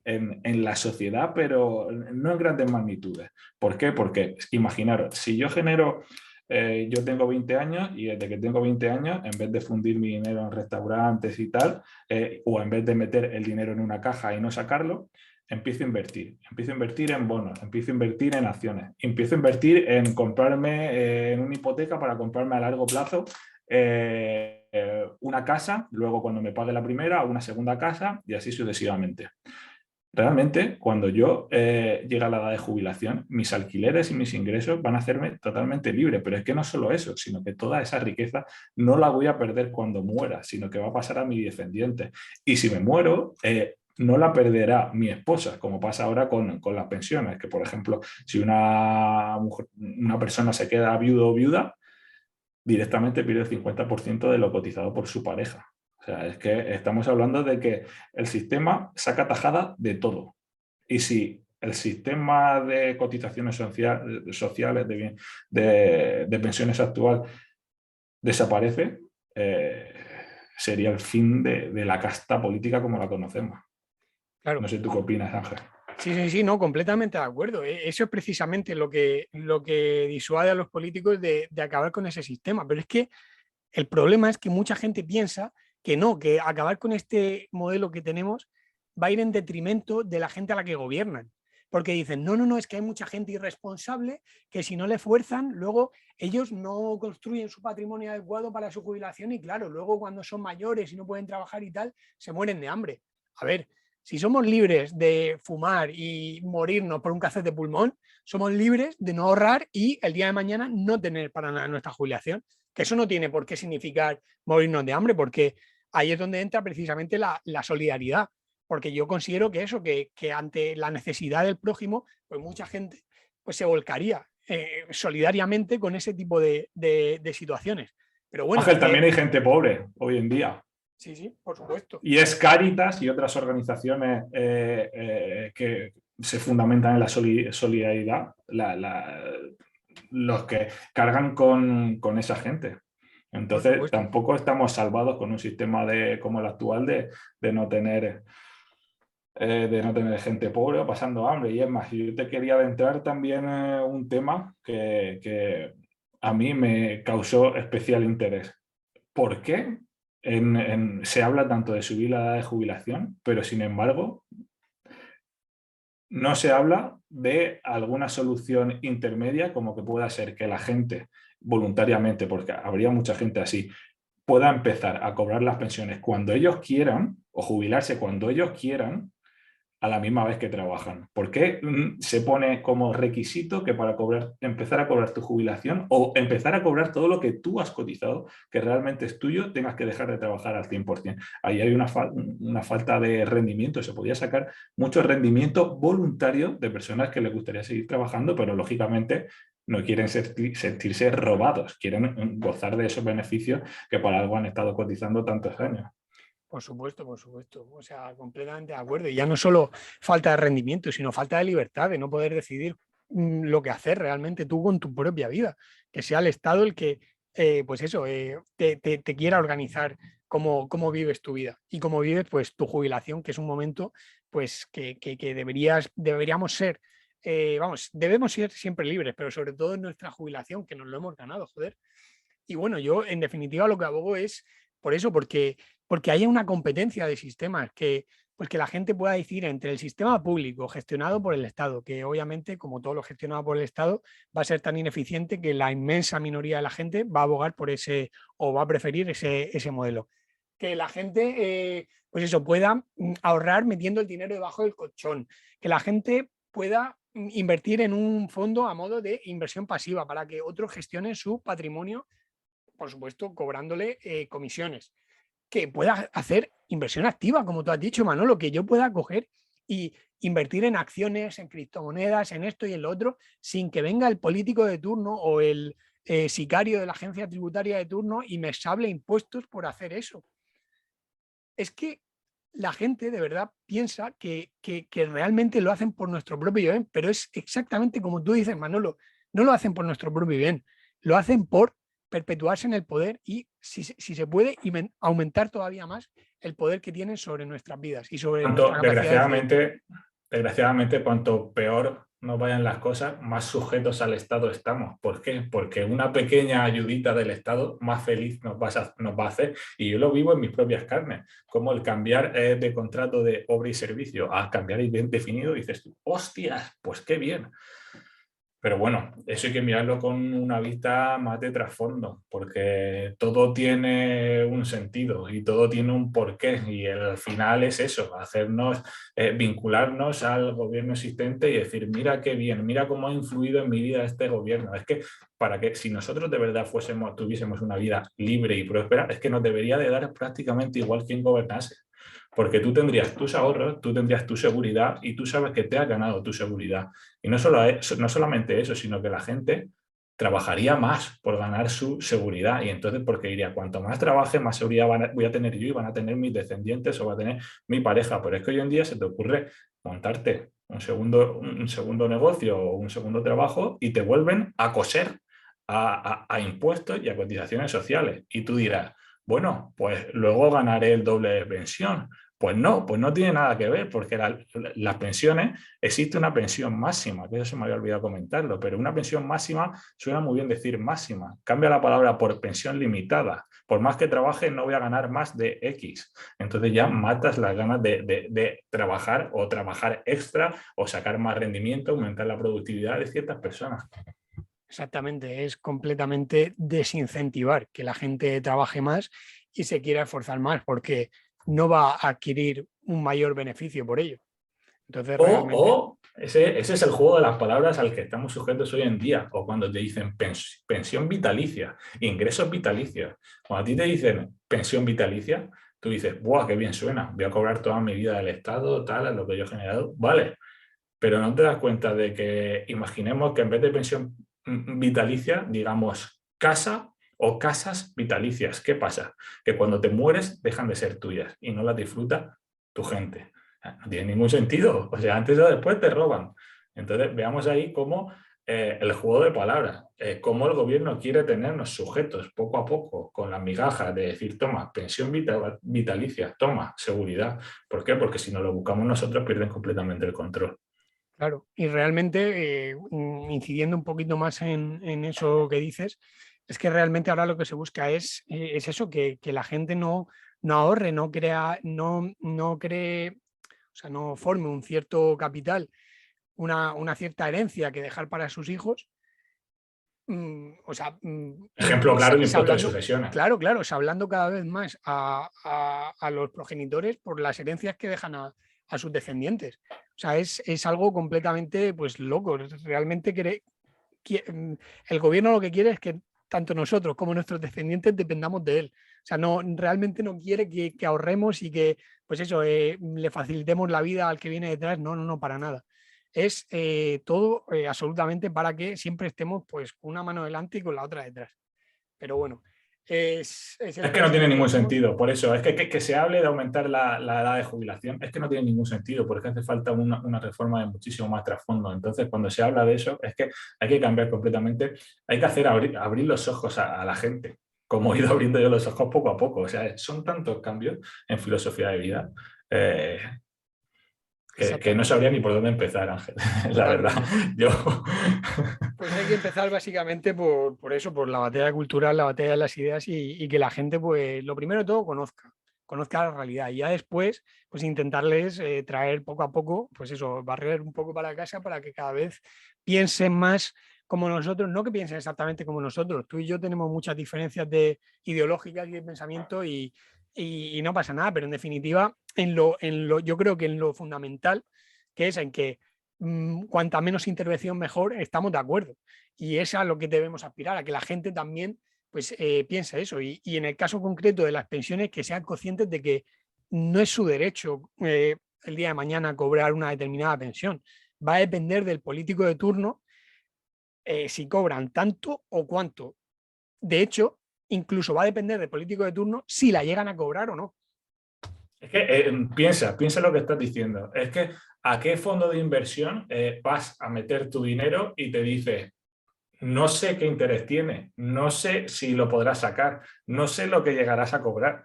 en la sociedad, pero no en grandes magnitudes. ¿Por qué? Porque imaginaros, si yo genero, yo tengo 20 años y desde que tengo 20 años, en vez de fundir mi dinero en restaurantes y tal, o en vez de meter el dinero en una caja y no sacarlo, empiezo a invertir en bonos, empiezo a invertir en acciones, empiezo a invertir en comprarme en una hipoteca para comprarme a largo plazo una casa, luego cuando me pague la primera, una segunda casa y así sucesivamente. Realmente, cuando yo llegue a la edad de jubilación, mis alquileres y mis ingresos van a hacerme totalmente libre, pero es que no solo eso, sino que toda esa riqueza no la voy a perder cuando muera, sino que va a pasar a mis descendientes. Y si me muero, no la perderá mi esposa, como pasa ahora con las pensiones, que por ejemplo, si una persona se queda viudo o viuda, directamente pierde el 50% de lo cotizado por su pareja. O sea, es que estamos hablando de que el sistema saca tajada de todo. Y si el sistema de cotizaciones sociales, de pensiones actual desaparece, sería el fin de la casta política como la conocemos. Claro. No sé tú qué opinas, Ángel. Sí, sí, sí, no, completamente de acuerdo. Eso es precisamente lo que disuade a los políticos de acabar con ese sistema. Pero es que el problema es que mucha gente piensa que no, que acabar con este modelo que tenemos va a ir en detrimento de la gente a la que gobiernan. Porque dicen, no, no, no, es que hay mucha gente irresponsable que si no le fuerzan, luego ellos no construyen su patrimonio adecuado para su jubilación y claro, luego cuando son mayores y no pueden trabajar y tal, se mueren de hambre. A ver, si somos libres de fumar y morirnos por un cáncer de pulmón, somos libres de no ahorrar y el día de mañana no tener para nada nuestra jubilación. Que eso no tiene por qué significar morirnos de hambre, porque ahí es donde entra precisamente la solidaridad. Porque yo considero que eso, que ante la necesidad del prójimo, pues mucha gente pues se volcaría solidariamente con ese tipo de situaciones. Pero bueno, Ángel, también hay gente pobre hoy en día. sí, sí, por supuesto. Y es Cáritas y otras organizaciones que se fundamentan en la solidaridad, los que cargan con esa gente. Entonces, tampoco estamos salvados con un sistema como el actual de no tener gente pobre o pasando hambre. Y es más, yo te quería adentrar también un tema que a mí me causó especial interés. ¿Por qué se habla tanto de subir la edad de jubilación, pero sin embargo no se habla de alguna solución intermedia como que pueda ser que la gente voluntariamente, porque habría mucha gente así, pueda empezar a cobrar las pensiones cuando ellos quieran o jubilarse cuando ellos quieran a la misma vez que trabajan? ¿Por qué se pone como requisito que para empezar a cobrar tu jubilación o empezar a cobrar todo lo que tú has cotizado, que realmente es tuyo, tengas que dejar de trabajar al 100%? Ahí hay una falta de rendimiento. Se podría sacar mucho rendimiento voluntario de personas que les gustaría seguir trabajando, pero lógicamente no quieren sentirse robados, quieren gozar de esos beneficios que para algo han estado cotizando tantos años. Por supuesto, por supuesto. O sea, completamente de acuerdo. Y ya no solo falta de rendimiento, sino falta de libertad, de no poder decidir lo que hacer realmente tú con tu propia vida. Que sea el Estado el que, pues eso, te quiera organizar cómo vives tu vida y cómo vives pues tu jubilación, que es un momento pues que deberíamos ser, vamos, debemos ser siempre libres, pero sobre todo en nuestra jubilación, que nos lo hemos ganado, joder. Y bueno, yo en definitiva lo que abogo es por eso, porque haya una competencia de sistemas, pues que la gente pueda decidir entre el sistema público gestionado por el Estado, que obviamente, como todo lo gestionado por el Estado, va a ser tan ineficiente que la inmensa minoría de la gente va a abogar por ese o va a preferir ese modelo. Que la gente, pues eso, pueda ahorrar metiendo el dinero debajo del colchón, que la gente pueda invertir en un fondo a modo de inversión pasiva para que otros gestionen su patrimonio por supuesto, cobrándole comisiones. Que pueda hacer inversión activa, como tú has dicho, Manolo, que yo pueda coger y invertir en acciones, en criptomonedas, en esto y en lo otro, sin que venga el político de turno o el sicario de la agencia tributaria de turno y me sable impuestos por hacer eso. Es que la gente de verdad piensa que realmente lo hacen por nuestro propio bien, pero es exactamente como tú dices, Manolo, no lo hacen por nuestro propio bien, lo hacen por perpetuarse en el poder y, si se puede, aumentar todavía más el poder que tienen sobre nuestras vidas y sobre nuestra capacidad de decidir. Desgraciadamente, cuanto peor nos vayan las cosas, más sujetos al Estado estamos. ¿Por qué? Porque una pequeña ayudita del Estado más feliz nos va a hacer. Y yo lo vivo en mis propias carnes. Como el cambiar de contrato de obra y servicio a cambiar bien definido, dices tú, hostias, pues qué bien. Pero bueno, eso hay que mirarlo con una vista más de trasfondo, porque todo tiene un sentido y todo tiene un porqué. Y al final es eso, hacernos, vincularnos al gobierno existente y decir, mira qué bien, mira cómo ha influido en mi vida este gobierno. Es que para que si nosotros de verdad tuviésemos una vida libre y próspera, es que nos debería de dar prácticamente igual quien gobernase. Porque tú tendrías tus ahorros, tú tendrías tu seguridad y tú sabes que te has ganado tu seguridad. Y no solamente eso, sino que la gente trabajaría más por ganar su seguridad. Y entonces, porque diría, cuanto más trabaje, más seguridad voy a tener yo y van a tener mis descendientes o va a tener mi pareja. Pero es que hoy en día se te ocurre montarte un segundo negocio o un segundo trabajo y te vuelven a coser a impuestos y a cotizaciones sociales. Y tú dirás, bueno, pues luego ganaré el doble de pensión. Pues no tiene nada que ver, porque las pensiones, existe una pensión máxima, que eso se me había olvidado comentarlo, pero una pensión máxima suena muy bien decir máxima. Cambia la palabra por pensión limitada. Por más que trabaje, no voy a ganar más de X. Entonces ya matas las ganas de trabajar o trabajar extra o sacar más rendimiento, aumentar la productividad de ciertas personas. Exactamente, es completamente desincentivar que la gente trabaje más y se quiera esforzar más, porque no va a adquirir un mayor beneficio por ello. Entonces, realmente... Ese es el juego de las palabras al que estamos sujetos hoy en día, o cuando te dicen pensión vitalicia, ingresos vitalicios. Cuando a ti te dicen pensión vitalicia, tú dices, ¡buah, qué bien suena! Voy a cobrar toda mi vida del Estado, tal, es lo que yo he generado. Vale, pero no te das cuenta de que imaginemos que en vez de pensión vitalicia, digamos casa o casas vitalicias. ¿Qué pasa? Que cuando te mueres dejan de ser tuyas y no las disfruta tu gente. No tiene ningún sentido. O sea, antes o después te roban. Entonces, veamos ahí cómo el juego de palabras, cómo el gobierno quiere tenernos sujetos poco a poco con las migajas de decir, toma, pensión vitalicia, toma, seguridad. ¿Por qué? Porque si no lo buscamos nosotros pierden completamente el control. Claro, y realmente, incidiendo un poquito más en eso que dices, es que realmente ahora lo que se busca es eso, que la gente no ahorre, no cree, o sea, no forme un cierto capital, una cierta herencia que dejar para sus hijos. O sea, Ejemplo claro, el impuesto de hablando, sucesiones. claro, hablando cada vez más a los progenitores por las herencias que dejan a sus descendientes. O sea, es algo completamente pues loco. Realmente el gobierno lo que quiere es que tanto nosotros como nuestros descendientes dependamos de él. O sea, realmente no quiere que ahorremos y que, pues eso, le facilitemos la vida al que viene detrás. No, para nada. Es todo absolutamente para que siempre estemos pues con una mano delante y con la otra detrás. Pero bueno, es el que no país en tiene el que ningún vivimos. sentido, por eso, es que se hable de aumentar la edad de jubilación, es que no tiene ningún sentido, porque hace falta una reforma de muchísimo más trasfondo. Entonces, cuando se habla de eso, es que hay que cambiar completamente, hay que hacer abrir los ojos a la gente, como he ido abriendo yo los ojos poco a poco. O sea, son tantos cambios en filosofía de vida. Que no sabría ni por dónde empezar, Ángel, la verdad. Yo... Pues hay que empezar básicamente por eso, por la batalla cultural, la batalla de las ideas y que la gente, pues lo primero de todo, conozca la realidad y ya después, pues intentarles traer poco a poco, pues eso, barrer un poco para casa para que cada vez piensen más como nosotros, no que piensen exactamente como nosotros. Tú y yo tenemos muchas diferencias ideológicas y de pensamiento y no pasa nada, pero en definitiva, yo creo que en lo fundamental, que es en que cuanta menos intervención mejor, estamos de acuerdo. Y es a lo que debemos aspirar, a que la gente también pues piensa eso. Y en el caso concreto de las pensiones, que sean conscientes de que no es su derecho el día de mañana cobrar una determinada pensión. Va a depender del político de turno si cobran tanto o cuánto. De hecho, incluso va a depender del político de turno si la llegan a cobrar o no. Es que piensa lo que estás diciendo. Es que ¿a qué fondo de inversión vas a meter tu dinero y te dice, no sé qué interés tiene, no sé si lo podrás sacar, no sé lo que llegarás a cobrar?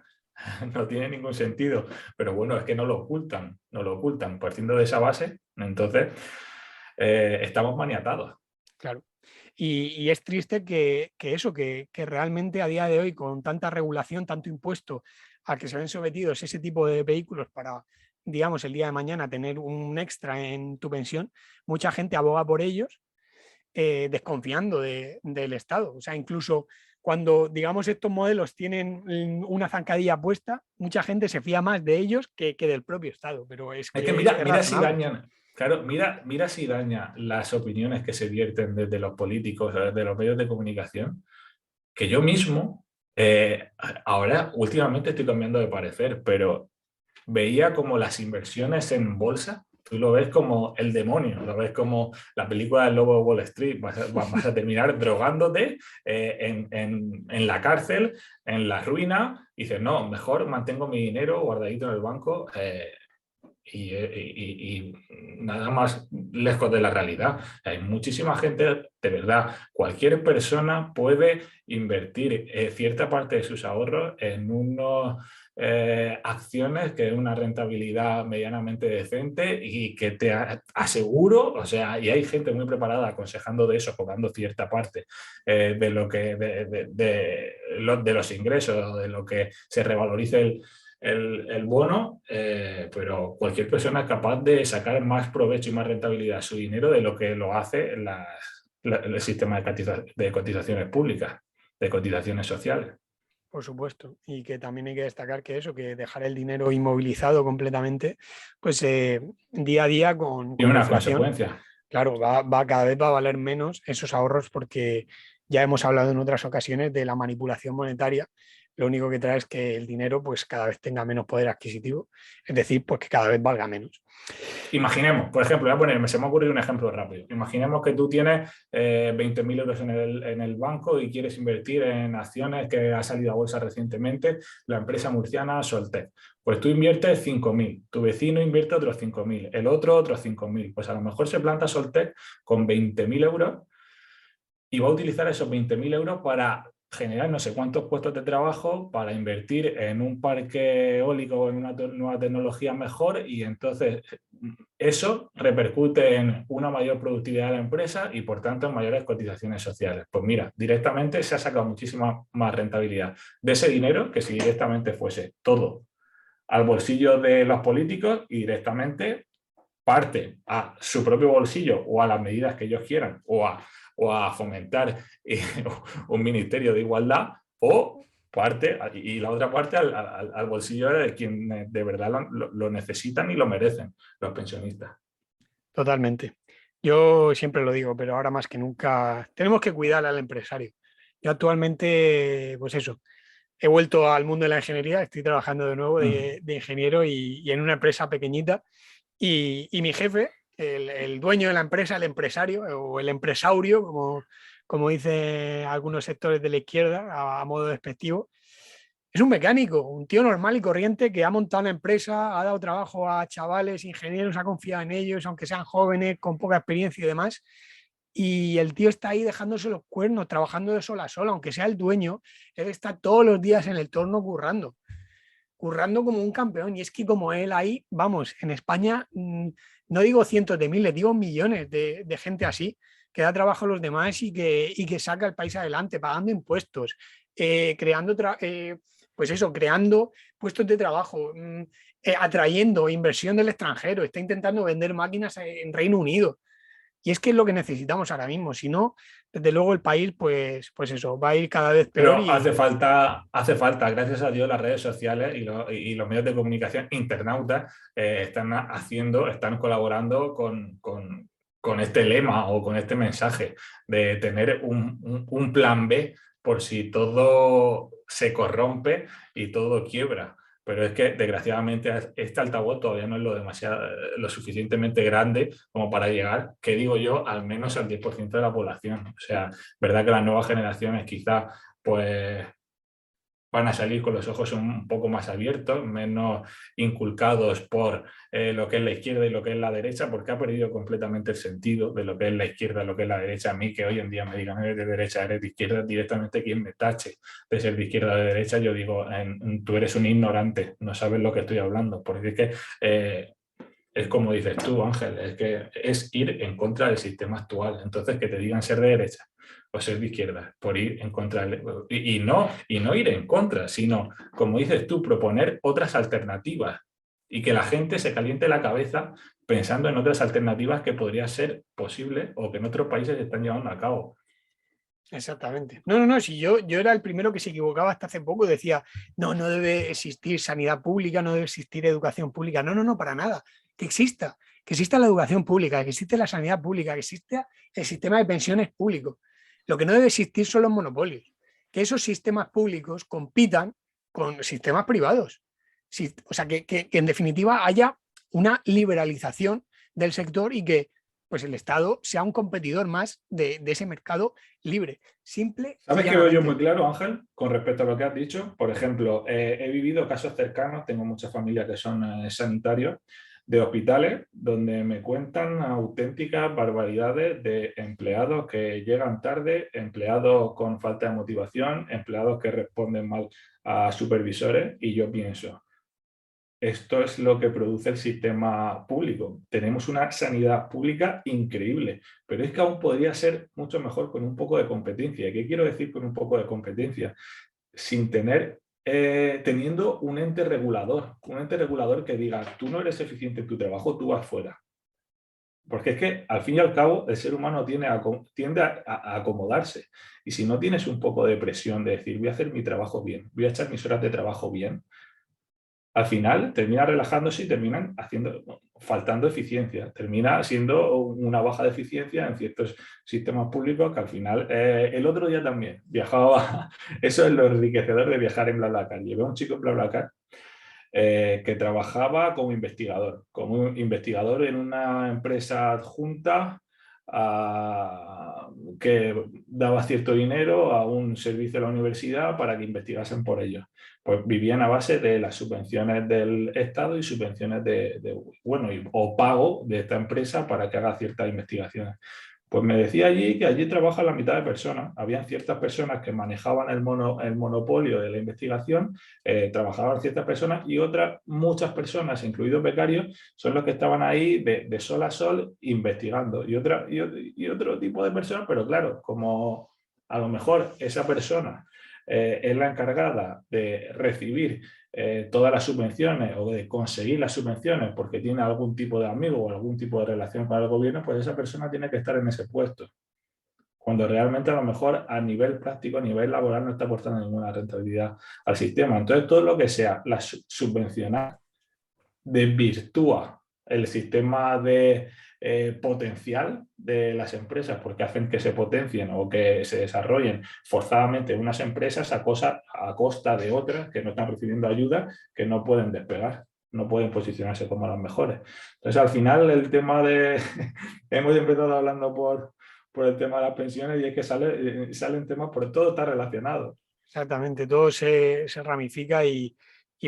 No tiene ningún sentido. Pero bueno, es que no lo ocultan, no lo ocultan. Partiendo de esa base, entonces estamos maniatados. Claro. Y es triste que realmente a día de hoy, con tanta regulación, tanto impuesto a que se ven sometidos ese tipo de vehículos para, digamos, el día de mañana tener un extra en tu pensión, mucha gente aboga por ellos desconfiando del Estado. O sea, incluso cuando, digamos, estos modelos tienen una zancadilla puesta, mucha gente se fía más de ellos que del propio Estado, pero es Es que que es mira si razonable. dañan, claro, mira si daña las opiniones que se vierten desde los políticos, desde los medios de comunicación, que yo mismo, ahora últimamente estoy cambiando de parecer, pero veía como las inversiones en bolsa, tú lo ves como el demonio, lo ves como la película del lobo de Wall Street, vas a terminar drogándote en la cárcel, en la ruina, y dices, no, mejor mantengo mi dinero guardadito en el banco. Y nada más lejos de la realidad. Hay muchísima gente, de verdad, cualquier persona puede invertir cierta parte de sus ahorros en unas acciones que den una rentabilidad medianamente decente y que te aseguro, o sea, y hay gente muy preparada aconsejando de eso, cobrando cierta parte de lo que de los ingresos, de lo que se revalorice el bono, pero cualquier persona es capaz de sacar más provecho y más rentabilidad a su dinero de lo que lo hace el sistema de cotizaciones públicas, de cotizaciones sociales. Por supuesto, y que también hay que destacar que eso, que dejar el dinero inmovilizado completamente, pues día a día Y con la una inflación, consecuencia. claro, cada vez va a valer menos esos ahorros porque ya hemos hablado en otras ocasiones de la manipulación monetaria. Lo único que trae es que el dinero pues cada vez tenga menos poder adquisitivo, es decir, pues que cada vez valga menos. Imaginemos, por ejemplo, se me ha ocurrido un ejemplo rápido. Imaginemos que tú tienes 20.000 euros en el banco y quieres invertir en acciones que ha salido a bolsa recientemente, la empresa murciana Soltec. Pues tú inviertes 5.000, tu vecino invierte otros 5.000, el otro otros 5.000. Pues a lo mejor se planta Soltec con 20.000 euros y va a utilizar esos 20.000 euros para generar no sé cuántos puestos de trabajo, para invertir en un parque eólico o en una nueva tecnología mejor, y entonces eso repercute en una mayor productividad de la empresa y por tanto en mayores cotizaciones sociales. Pues mira, directamente se ha sacado muchísima más rentabilidad de ese dinero que si directamente fuese todo al bolsillo de los políticos y directamente parte a su propio bolsillo o a las medidas que ellos quieran o a fomentar un ministerio de igualdad, o parte, y la otra parte al bolsillo de quienes de verdad lo necesitan y lo merecen, los pensionistas. Totalmente. Yo siempre lo digo, pero ahora más que nunca tenemos que cuidar al empresario. Yo actualmente, pues eso, he vuelto al mundo de la ingeniería, estoy trabajando de nuevo de ingeniero y en una empresa pequeñita. Y mi jefe, el dueño de la empresa, el empresario o el empresaurio, como dicen algunos sectores de la izquierda a modo despectivo, es un mecánico, un tío normal y corriente que ha montado una empresa, ha dado trabajo a chavales, ingenieros, ha confiado en ellos, aunque sean jóvenes, con poca experiencia y demás. Y el tío está ahí dejándose los cuernos, trabajando de sol a sol, aunque sea el dueño, él está todos los días en el torno currando como un campeón. Y es que como él ahí, vamos, en España, no digo cientos de miles, digo millones de gente así, que da trabajo a los demás y que saca el país adelante, pagando impuestos, creando, pues eso, creando puestos de trabajo, atrayendo inversión del extranjero, está intentando vender máquinas en Reino Unido. Y es que es lo que necesitamos ahora mismo. Si no, desde luego el país, pues eso, va a ir cada vez peor Pero y hace falta, gracias a Dios, las redes sociales y los medios de comunicación internautas están colaborando con este lema o con este mensaje de tener un plan B por si todo se corrompe y todo quiebra. Pero es que, desgraciadamente, este altavoz todavía no es lo suficientemente grande como para llegar, que digo yo, al menos al 10% de la población. O sea, verdad que las nuevas generaciones quizás pues van a salir con los ojos un poco más abiertos, menos inculcados por lo que es la izquierda y lo que es la derecha, porque ha perdido completamente el sentido de lo que es la izquierda y lo que es la derecha. A mí, que hoy en día me digan eres de derecha, eres de izquierda, directamente quien me tache de ser de izquierda o de derecha, yo digo, tú eres un ignorante, no sabes lo que estoy hablando, porque es que es como dices tú, Ángel, es que es ir en contra del sistema actual. Entonces, que te digan ser de derecha o ser de izquierda, por ir en contra y no ir en contra, sino, como dices tú, proponer otras alternativas y que la gente se caliente la cabeza pensando en otras alternativas que podría ser posible o que en otros países se están llevando a cabo. Exactamente. No, si yo era el primero que se equivocaba hasta hace poco, decía, no debe existir sanidad pública, no debe existir educación pública. No, para nada. Que exista la educación pública, que existe la sanidad pública, que exista el sistema de pensiones público. Lo que no debe existir son los monopolios. Que esos sistemas públicos compitan con sistemas privados. O sea, que en definitiva haya una liberalización del sector y que pues el Estado sea un competidor más de ese mercado libre, simple. ¿Sabes qué veo yo muy claro, Ángel, con respecto a lo que has dicho? Por ejemplo, he vivido casos cercanos, tengo muchas familias que son sanitarios, de hospitales, donde me cuentan auténticas barbaridades de empleados que llegan tarde, empleados con falta de motivación, empleados que responden mal a supervisores, y yo pienso, esto es lo que produce el sistema público. Tenemos una sanidad pública increíble, pero es que aún podría ser mucho mejor con un poco de competencia. ¿Qué quiero decir con un poco de competencia? Sin teniendo un ente regulador que diga, tú no eres eficiente en tu trabajo, tú vas fuera. Porque es que, al fin y al cabo, el ser humano tiende a acomodarse. Y si no tienes un poco de presión de decir, voy a hacer mi trabajo bien, voy a echar mis horas de trabajo bien, al final termina relajándose y terminan faltando eficiencia. Termina siendo una baja de eficiencia en ciertos sistemas públicos que al final, el otro día también viajaba, eso es lo enriquecedor de viajar en BlaBlaCar. Llevé a un chico en BlaBlaCar que trabajaba como investigador en una empresa adjunta que daba cierto dinero a un servicio de la universidad para que investigasen por ellos. Pues vivían a base de las subvenciones del Estado y subvenciones o pago de esta empresa para que haga ciertas investigaciones. Pues me decía allí que allí trabaja la mitad de personas. Habían ciertas personas que manejaban el monopolio de la investigación, trabajaban ciertas personas, y muchas personas, incluidos becarios, son los que estaban ahí de sol a sol investigando. Y otro tipo de personas, pero claro, como a lo mejor esa persona es la encargada de recibir todas las subvenciones o de conseguir las subvenciones porque tiene algún tipo de amigo o algún tipo de relación con el gobierno, pues esa persona tiene que estar en ese puesto. Cuando realmente a lo mejor a nivel práctico, a nivel laboral, no está aportando ninguna rentabilidad al sistema. Entonces, todo lo que sea la subvencionar desvirtúa el sistema de potencial de las empresas, porque hacen que se potencien o que se desarrollen forzadamente unas empresas a costa de otras que no están recibiendo ayuda, que no pueden despegar, no pueden posicionarse como las mejores. Entonces, al final, el tema de... hemos empezado hablando por el tema de las pensiones, y es que salen temas, por todo está relacionado. Exactamente, todo se ramifica y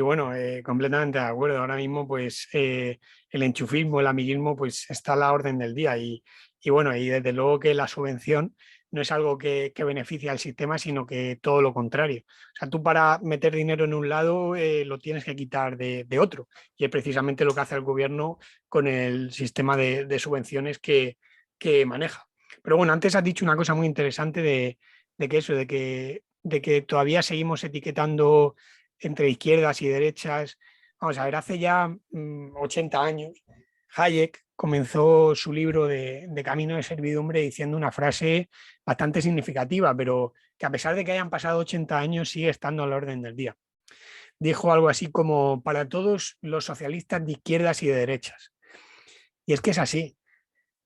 bueno, completamente de acuerdo. Ahora mismo, pues el enchufismo, el amiguismo, pues está a la orden del día y bueno, y desde luego que la subvención no es algo que beneficie al sistema, sino que todo lo contrario. O sea, tú para meter dinero en un lado lo tienes que quitar de otro, y es precisamente lo que hace el gobierno con el sistema de subvenciones que maneja. Pero bueno, antes has dicho una cosa muy interesante de que todavía seguimos etiquetando entre izquierdas y derechas. Vamos a ver, hace ya 80 años, Hayek comenzó su libro de Camino de Servidumbre diciendo una frase bastante significativa, pero que a pesar de que hayan pasado 80 años sigue estando a la orden del día. Dijo algo así como, para todos los socialistas de izquierdas y de derechas. Y es que es así.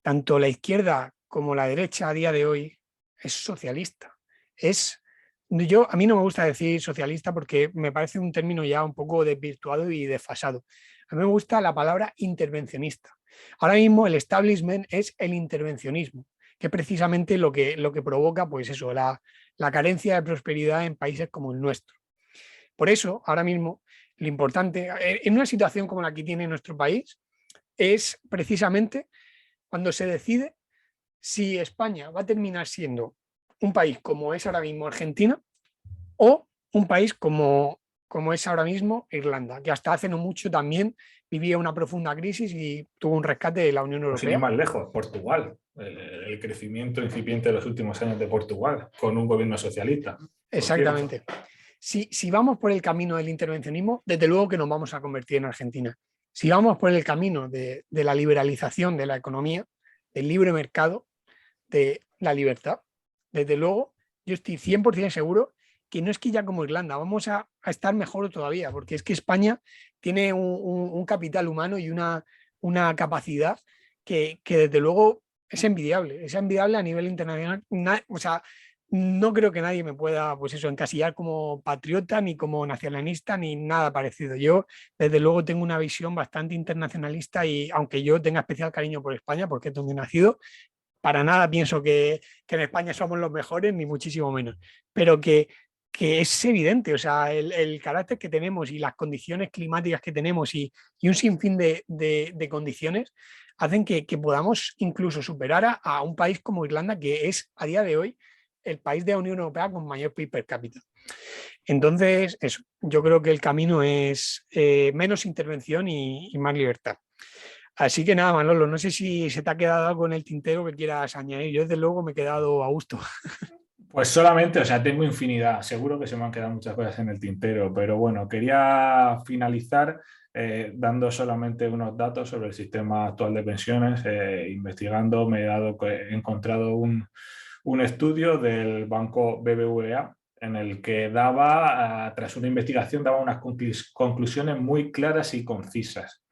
Tanto la izquierda como la derecha a día de hoy es socialista. Es a mí no me gusta decir socialista porque me parece un término ya un poco desvirtuado y desfasado. A mí me gusta la palabra intervencionista. Ahora mismo el establishment es el intervencionismo, que es precisamente lo que provoca, pues eso, la carencia de prosperidad en países como el nuestro. Por eso, ahora mismo, lo importante, en una situación como la que tiene nuestro país, es precisamente cuando se decide si España va a terminar siendo un país como es ahora mismo Argentina o un país como es ahora mismo Irlanda, que hasta hace no mucho también vivía una profunda crisis y tuvo un rescate de la Unión Pues sin ir Europea. más lejos, Portugal, el crecimiento incipiente de los últimos años de Portugal, con un gobierno socialista. Exactamente. Si vamos por el camino del intervencionismo, desde luego que nos vamos a convertir en Argentina. Si vamos por el camino de la liberalización de la economía, del libre mercado, de la libertad, desde luego, yo estoy 100% seguro que no es que ya como Irlanda, vamos a estar mejor todavía, porque es que España tiene un capital humano y una capacidad que desde luego es envidiable a nivel internacional. O sea, no creo que nadie me pueda, pues eso, encasillar como patriota, ni como nacionalista, ni nada parecido. Yo, desde luego, tengo una visión bastante internacionalista y aunque yo tenga especial cariño por España, porque es donde he nacido, para nada pienso que en España somos los mejores, ni muchísimo menos, pero que es evidente, o sea, el carácter que tenemos y las condiciones climáticas que tenemos y un sinfín de condiciones hacen que podamos incluso superar a un país como Irlanda, que es a día de hoy el país de la Unión Europea con mayor PIB per cápita. Entonces, eso, yo creo que el camino es menos intervención y más libertad. Así que nada, Manolo, no sé si se te ha quedado algo en el tintero que quieras añadir. Yo desde luego me he quedado a gusto. Pues solamente, o sea, tengo infinidad. Seguro que se me han quedado muchas cosas en el tintero, pero bueno, quería finalizar dando solamente unos datos sobre el sistema actual de pensiones. Investigando, he encontrado un estudio del banco BBVA en el que daba, tras una investigación, daba unas conclusiones muy claras y concisas.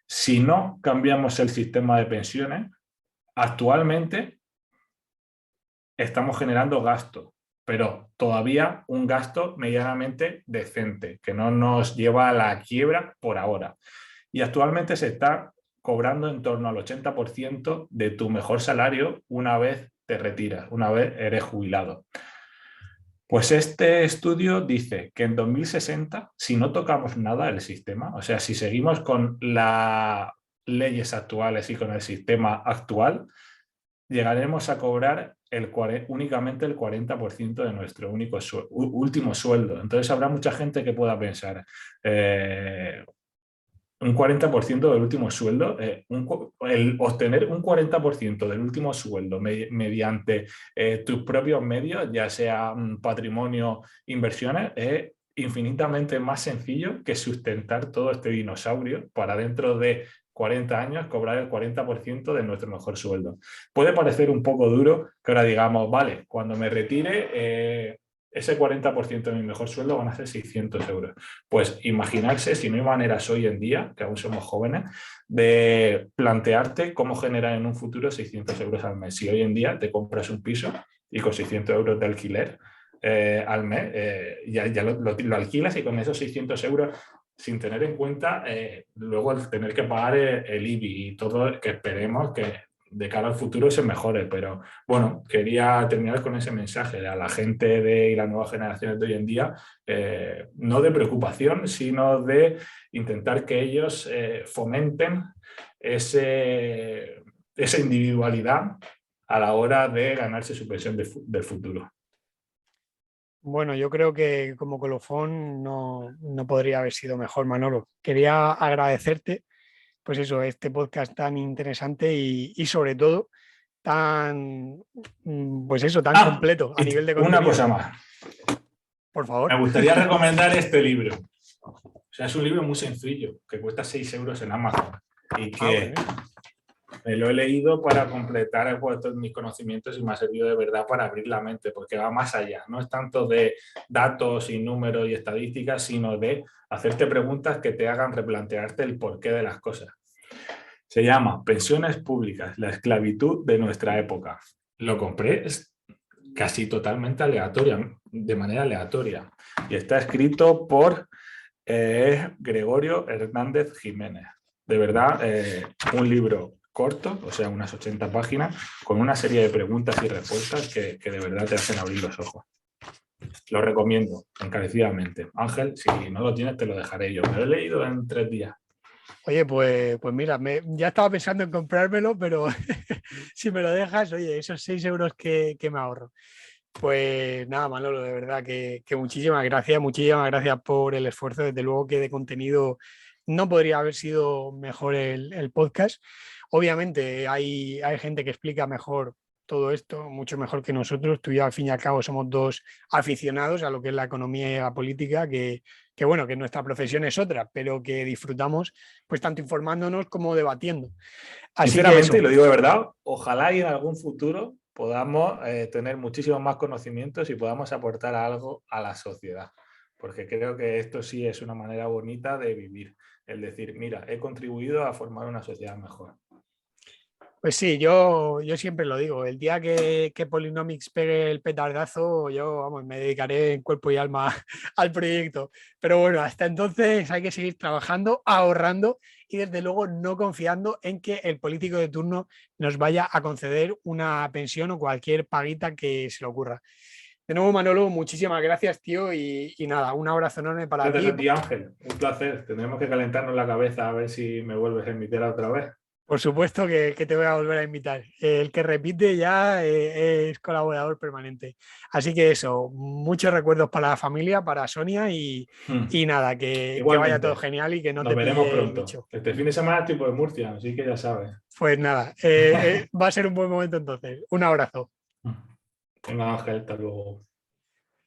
Si no cambiamos el sistema de pensiones, actualmente estamos generando gasto, pero todavía un gasto medianamente decente, que no nos lleva a la quiebra por ahora. Y actualmente se está cobrando en torno al 80% de tu mejor salario una vez te retiras, una vez eres jubilado. Pues este estudio dice que en 2060, si no tocamos nada del sistema, o sea, si seguimos con las leyes actuales y con el sistema actual, llegaremos a cobrar únicamente el 40% de nuestro último sueldo. Entonces habrá mucha gente que pueda pensar, un 40% del último sueldo, el obtener un 40% del último sueldo mediante tus propios medios, ya sea patrimonio, inversiones, es infinitamente más sencillo que sustentar todo este dinosaurio para dentro de 40 años cobrar el 40% de nuestro mejor sueldo. Puede parecer un poco duro que ahora digamos, vale, cuando me retire, ese 40% de mi mejor sueldo van a ser 600 euros. Pues imaginarse, si no hay maneras hoy en día, que aún somos jóvenes, de plantearte cómo generar en un futuro 600 euros al mes. Si hoy en día te compras un piso y con 600 euros de alquiler al mes, ya lo alquilas y con esos 600 euros, sin tener en cuenta luego el tener que pagar el IBI y todo, que esperemos que de cara al futuro se mejore, pero bueno, quería terminar con ese mensaje a la gente y las nuevas generaciones de hoy en día, no de preocupación, sino de intentar que ellos fomenten esa individualidad a la hora de ganarse su pensión del futuro. Bueno, yo creo que como colofón no podría haber sido mejor, Manolo. Quería agradecerte, pues eso, este podcast tan interesante y sobre todo tan, pues eso, tan completo a nivel de contenido. Una cosa más. Por favor. Me gustaría recomendar este libro. O sea, es un libro muy sencillo, que cuesta 6 euros en Amazon y que me lo he leído para completar todos mis conocimientos y me ha servido de verdad para abrir la mente, porque va más allá. No es tanto de datos y números y estadísticas, sino de hacerte preguntas que te hagan replantearte el porqué de las cosas. Se llama Pensiones Públicas, la esclavitud de nuestra época. Lo compré, casi totalmente aleatoria, de manera aleatoria. Y está escrito por Gregorio Hernández Jiménez. De verdad, un libro corto, o sea, unas 80 páginas, con una serie de preguntas y respuestas que de verdad te hacen abrir los ojos. Lo recomiendo encarecidamente. Ángel, si no lo tienes, te lo dejaré yo. Me lo he leído en 3 días. Oye, pues mira, ya estaba pensando en comprármelo, pero si me lo dejas, oye, esos 6 euros que me ahorro. Pues nada, Manolo, de verdad que muchísimas gracias por el esfuerzo. Desde luego que de contenido no podría haber sido mejor el podcast. Obviamente hay gente que explica mejor todo esto, mucho mejor que nosotros. Tú y yo, al fin y al cabo, somos dos aficionados a lo que es la economía y la política, que bueno, que nuestra profesión es otra, pero que disfrutamos pues tanto informándonos como debatiendo. Así Sinceramente, que y lo digo de verdad, ojalá y en algún futuro podamos tener muchísimos más conocimientos y podamos aportar algo a la sociedad, porque creo que esto sí es una manera bonita de vivir, el decir, mira, he contribuido a formar una sociedad mejor. pues sí, yo siempre lo digo, el día que Polynomics pegue el petardazo, yo vamos, me dedicaré en cuerpo y alma al proyecto. Pero bueno, hasta entonces hay que seguir trabajando, ahorrando y desde luego no confiando en que el político de turno nos vaya a conceder una pensión o cualquier paguita que se le ocurra. De nuevo, Manolo, muchísimas gracias, tío, y nada, un abrazo enorme para Gracias ti. a ti, Ángel, un placer. Tendremos que calentarnos la cabeza a ver si me vuelves a invitar otra vez. Por supuesto que te voy a volver a invitar. El que repite ya es colaborador permanente. Así que eso, muchos recuerdos para la familia, para Sonia y nada, que vaya todo Igualmente, genial y que no nos te veremos pille el pronto. bicho. Este fin de semana estoy por Murcia, así que ya sabes. Pues nada, va a ser un buen momento entonces. Un abrazo. Venga, Ángel, hasta luego.